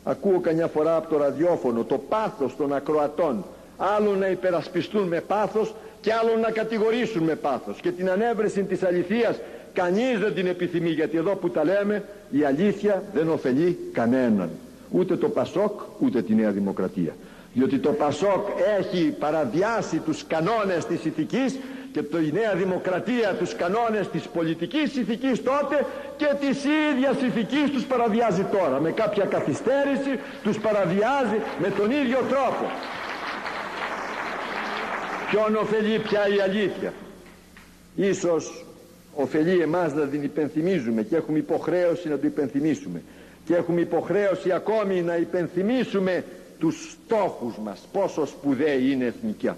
Ακούω καμιά φορά από το ραδιόφωνο το πάθος των ακροατών. Άλλον να υπερασπιστούν με πάθος και άλλον να κατηγορήσουν με πάθος. Και την ανέβρεση της αληθείας κανείς δεν την επιθυμεί, γιατί εδώ που τα λέμε η αλήθεια δεν ωφελεί κανέναν. Ούτε το Πασόκ ούτε τη Νέα Δημοκρατία. Διότι το Πασόκ έχει παραβιάσει τους κανόνες της ηθικής και η Νέα Δημοκρατία τους κανόνες της πολιτικής ηθικής τότε και της ίδιας ηθικής τους παραβιάζει τώρα. Με κάποια καθυστέρηση τους παραβιάζει με τον ίδιο τρόπο. Ποιον ωφελεί πια η αλήθεια? Ίσως ωφελεί εμάς να την υπενθυμίζουμε και έχουμε υποχρέωση να το υπενθυμίσουμε. Και έχουμε υποχρέωση ακόμη να υπενθυμίσουμε τους στόχους μας, πόσο σπουδαίοι είναι εθνικά.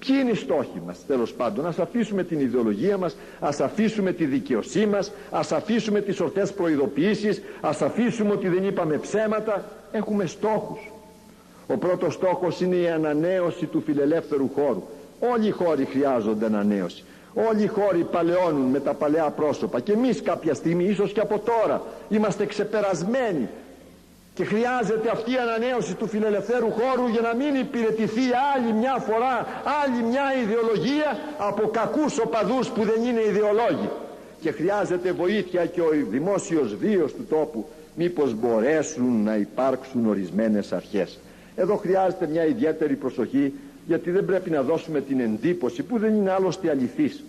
Ποιοι είναι οι στόχοι μας? Τέλος πάντων, ας αφήσουμε την ιδεολογία μας, ας αφήσουμε τη δικαιοσύνη μας, ας αφήσουμε τις ορθές προειδοποιήσεις, ας αφήσουμε ότι δεν είπαμε ψέματα. Έχουμε στόχους. Ο πρώτος στόχος είναι η ανανέωση του φιλελεύθερου χώρου. Όλοι οι χώροι χρειάζονται ανανέωση. Όλοι οι χώροι παλαιώνουν με τα παλαιά πρόσωπα και εμείς κάποια στιγμή, ίσως και από τώρα, είμαστε ξεπερασμένοι και χρειάζεται αυτή η ανανέωση του φιλελευθέρου χώρου για να μην υπηρετηθεί άλλη μια φορά, άλλη μια ιδεολογία από κακούς οπαδούς που δεν είναι ιδεολόγοι. Και χρειάζεται βοήθεια και ο δημόσιος βίος του τόπου, μήπως μπορέσουν να υπάρξουν ορισμένες αρχές. Εδώ χρειάζεται μια ιδιαίτερη προσοχή, γιατί δεν πρέπει να δώσουμε την εντύπωση, που δεν είναι άλλωστε αληθής,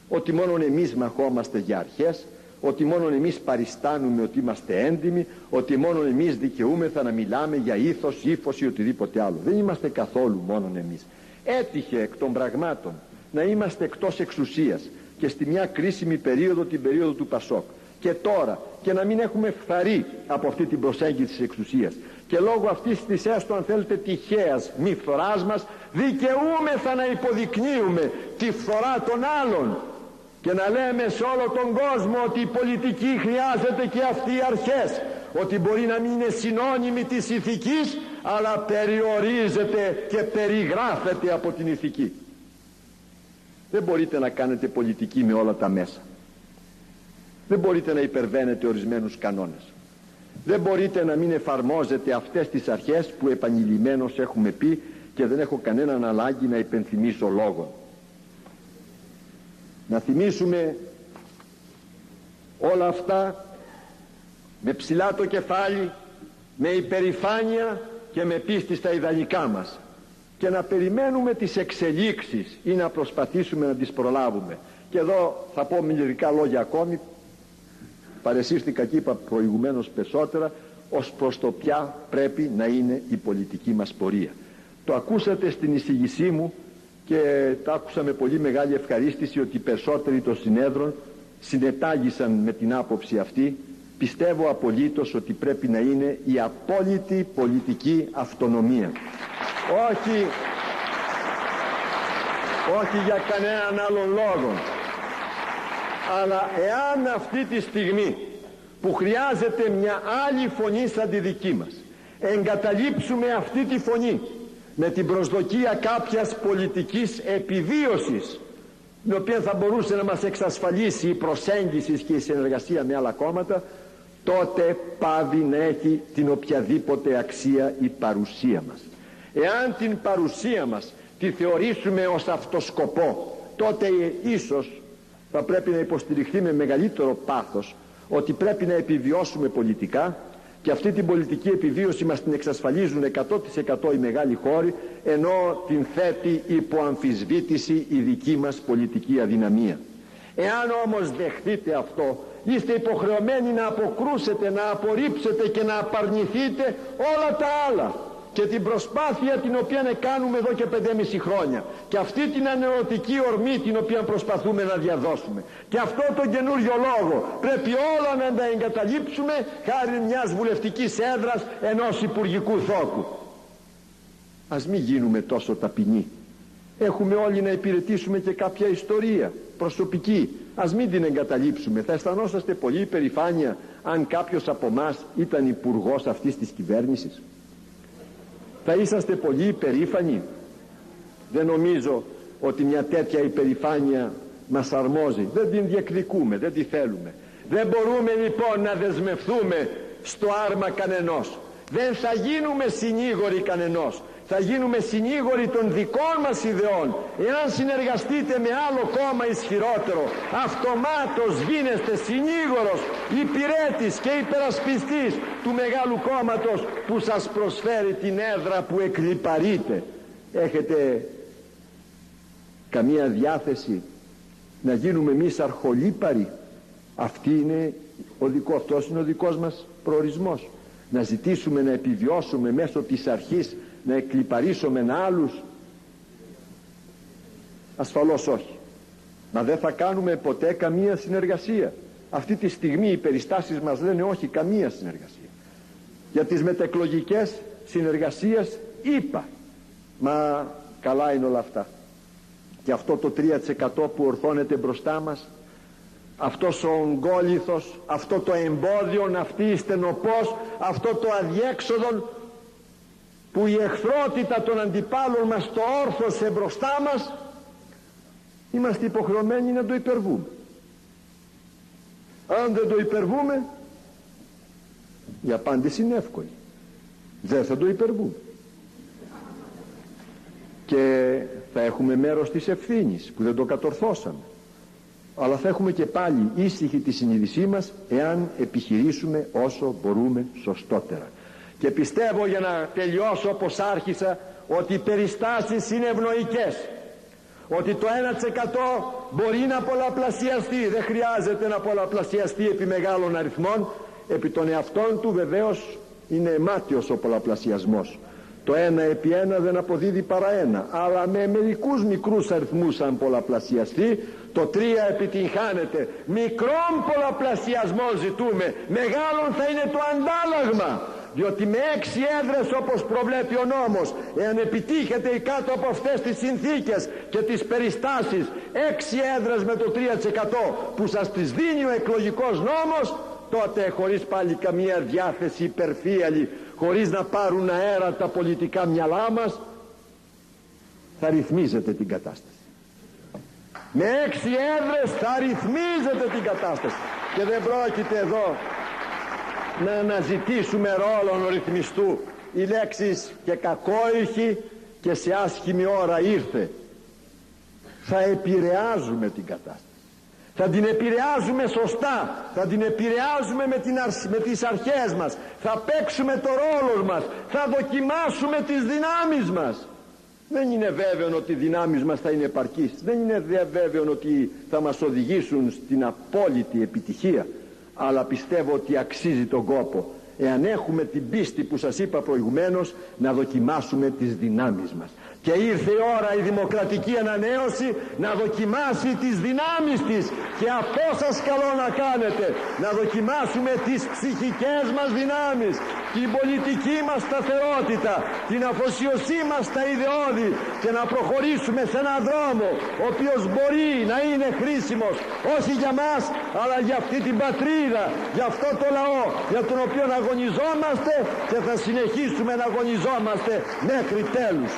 ότι μόνον εμείς μαχόμαστε για αρχές, ότι μόνον εμείς παριστάνουμε ότι είμαστε έντιμοι, ότι μόνον εμείς δικαιούμεθα να μιλάμε για ήθος, ύφος ή οτιδήποτε άλλο. Δεν είμαστε καθόλου μόνον εμείς. Έτυχε εκ των πραγμάτων να είμαστε εκτός εξουσίας και στη μια κρίσιμη περίοδο, την περίοδο του Πασόκ. Και τώρα, και να μην έχουμε φθαρεί από αυτή την προσέγγιση της εξουσίας. Και λόγω αυτής της έστω αν θέλετε τυχαίας μη φθοράς μας, δικαιούμεθα να υποδεικνύουμε τη φθορά των άλλων και να λέμε σε όλο τον κόσμο ότι η πολιτική χρειάζεται και αυτοί οι αρχές, ότι μπορεί να μην είναι συνώνυμη της ηθικής, αλλά περιορίζεται και περιγράφεται από την ηθική. Δεν μπορείτε να κάνετε πολιτική με όλα τα μέσα. Δεν μπορείτε να υπερβαίνετε ορισμένους κανόνες. Δεν μπορείτε να μην εφαρμόζετε αυτές τις αρχές που επανειλημμένως έχουμε πει και δεν έχω κανέναν ανάγκη να υπενθυμίσω λόγων. Να θυμίσουμε όλα αυτά με ψηλά το κεφάλι, με υπερηφάνεια και με πίστη στα ιδανικά μας και να περιμένουμε τις εξελίξεις ή να προσπαθήσουμε να τις προλάβουμε. Και εδώ θα πω μερικά λόγια ακόμη. Παρεσύρθηκα και είπα προηγουμένως περισσότερα ως προς το ποια πρέπει να είναι η πολιτική μας πορεία. Το ακούσατε στην εισήγησή μου και τα άκουσα με πολύ μεγάλη ευχαρίστηση ότι οι περισσότεροι των συνέδρων συνετάγησαν με την άποψη αυτή. Πιστεύω απολύτως ότι πρέπει να είναι η απόλυτη πολιτική αυτονομία. Όχι για κανέναν άλλον λόγο. Αλλά εάν αυτή τη στιγμή που χρειάζεται μια άλλη φωνή σαν τη δική μας εγκαταλείψουμε αυτή τη φωνή με την προσδοκία κάποιας πολιτικής επιβίωσης, την οποία θα μπορούσε να μας εξασφαλίσει η προσέγγιση και η συνεργασία με άλλα κόμματα, τότε πάβει να έχει την οποιαδήποτε αξία η παρουσία μας. Εάν την παρουσία μας τη θεωρήσουμε ως αυτοσκοπό, τότε ίσως θα πρέπει να υποστηριχθεί με μεγαλύτερο πάθος ότι πρέπει να επιβιώσουμε πολιτικά, και αυτή την πολιτική επιβίωση μας την εξασφαλίζουν 100% οι μεγάλοι χώροι, ενώ την θέτει υπό αμφισβήτηση η δική μας πολιτική αδυναμία. Εάν όμως δεχτείτε αυτό, είστε υποχρεωμένοι να αποκρούσετε, να απορρίψετε και να απαρνηθείτε όλα τα άλλα και την προσπάθεια την οποία κάνουμε εδώ και 5,5 χρόνια, και αυτή την ανερωτική ορμή την οποία προσπαθούμε να διαδώσουμε, και αυτό τον καινούριο λόγο πρέπει όλα να τα εγκαταλείψουμε χάρη μιας βουλευτικής έδρας ενός υπουργικού θόκου. Ας μην γίνουμε τόσο ταπεινοί. Έχουμε όλοι να υπηρετήσουμε και κάποια ιστορία προσωπική. Ας μην την εγκαταλείψουμε. Θα αισθανόσαστε πολύ υπερηφάνεια αν κάποιος από εμάς ήταν υπουργός αυτής της κυβέρνησης? Θα είσαστε πολύ υπερήφανοι? Δεν νομίζω ότι μια τέτοια υπερηφάνεια μας αρμόζει. Δεν την διεκδικούμε, δεν τη θέλουμε. Δεν μπορούμε λοιπόν να δεσμευτούμε στο άρμα κανενός. Δεν θα γίνουμε συνήγοροι κανενός. Θα γίνουμε συνήγοροι των δικών μας ιδεών. Εάν συνεργαστείτε με άλλο κόμμα ισχυρότερο, αυτομάτως γίνεστε συνήγορος, υπηρέτης και υπερασπιστής του μεγάλου κόμματος που σας προσφέρει την έδρα που εκλιπαρείτε. Έχετε καμία διάθεση να γίνουμε εμείς αρχολύπαροι? Αυτός είναι ο δικός μας προορισμός. Να ζητήσουμε να επιβιώσουμε μέσω της αρχής, να εκλιπαρίσουμε άλλους? Ασφαλώς όχι. Μα δεν θα κάνουμε ποτέ καμία συνεργασία. Αυτή τη στιγμή οι περιστάσεις μας λένε όχι, καμία συνεργασία. Για τις μετεκλογικές συνεργασίες είπα, μα καλά είναι όλα αυτά. Και αυτό το 3% που ορθώνεται μπροστά μας, αυτός ο ογκόληθος, αυτό το εμπόδιο, αυτή η στενοπός, αυτό το αδιέξοδο που η εχθρότητα των αντιπάλων μας το όρθωσε μπροστά μας, είμαστε υποχρεωμένοι να το υπερβούμε. Αν δεν το υπερβούμε, η απάντηση είναι εύκολη. Δεν θα το υπερβούμε. Και θα έχουμε μέρος της ευθύνης που δεν το κατορθώσαμε. Αλλά θα έχουμε και πάλι ήσυχη τη συνείδησή μας εάν επιχειρήσουμε όσο μπορούμε σωστότερα. Και πιστεύω, για να τελειώσω όπως άρχισα, ότι οι περιστάσεις είναι ευνοϊκές. Ότι το 1% μπορεί να πολλαπλασιαστεί. Δεν χρειάζεται να πολλαπλασιαστεί επί μεγάλων αριθμών. Επί των εαυτών του βεβαίως είναι αιμάτιος ο πολλαπλασιασμός. Το 1 επί 1 δεν αποδίδει παρά 1. Αλλά με μερικούς μικρούς αριθμούς αν πολλαπλασιαστεί, το 3 επιτυγχάνεται. Μικρόν πολλαπλασιασμό ζητούμε. Μεγάλον θα είναι το αντάλλαγμα. Διότι με 6 έδρες όπως προβλέπει ο νόμος, εάν επιτύχετε κάτω από αυτές τις συνθήκες και τις περιστάσεις, 6 έδρες με το 3% που σας τις δίνει ο εκλογικός νόμος, τότε χωρίς πάλι καμία διάθεση υπερφύαλη, χωρίς να πάρουν αέρα τα πολιτικά μυαλά μας, θα ρυθμίζετε την κατάσταση. Με 6 έδρες θα ρυθμίζετε την κατάσταση. Και δεν πρόκειται εδώ να αναζητήσουμε ρόλο ρυθμιστού. Οι λέξεις «και κακόηχη» και «σε άσχημη ώρα ήρθε». Θα επηρεάζουμε την κατάσταση. Θα την επηρεάζουμε σωστά. Θα την επηρεάζουμε με τις αρχές μας. Θα παίξουμε το ρόλο μας. Θα δοκιμάσουμε τις δυνάμεις μας. Δεν είναι βέβαιο ότι οι δυνάμεις μας θα είναι επαρκείς. Δεν είναι βέβαιο ότι θα μας οδηγήσουν στην απόλυτη επιτυχία. Αλλά πιστεύω ότι αξίζει τον κόπο, εάν έχουμε την πίστη που σας είπα προηγουμένως, να δοκιμάσουμε τις δυνάμεις μας. Και ήρθε η ώρα η δημοκρατική ανανέωση να δοκιμάσει τις δυνάμεις της. Και αυτό σας καλώ να κάνετε, να δοκιμάσουμε τις ψυχικές μας δυνάμεις, την πολιτική μας σταθερότητα, την αφοσίωσή μας στα ιδεώδη και να προχωρήσουμε σε έναν δρόμο ο οποίος μπορεί να είναι χρήσιμος όχι για μας αλλά για αυτή την πατρίδα, για αυτό το λαό για τον οποίο αγωνιζόμαστε και θα συνεχίσουμε να αγωνιζόμαστε μέχρι τέλους.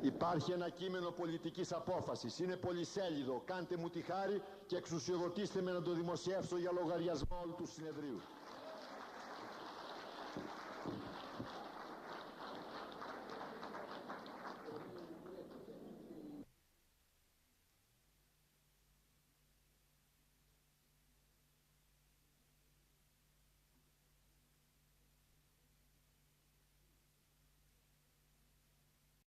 Υπάρχει ένα κείμενο πολιτικής απόφασης, είναι πολυσέλιδο, κάντε μου τη χάρη και εξουσιοδοτήστε με να το δημοσιεύσω για λογαριασμό όλου του συνεδρίου.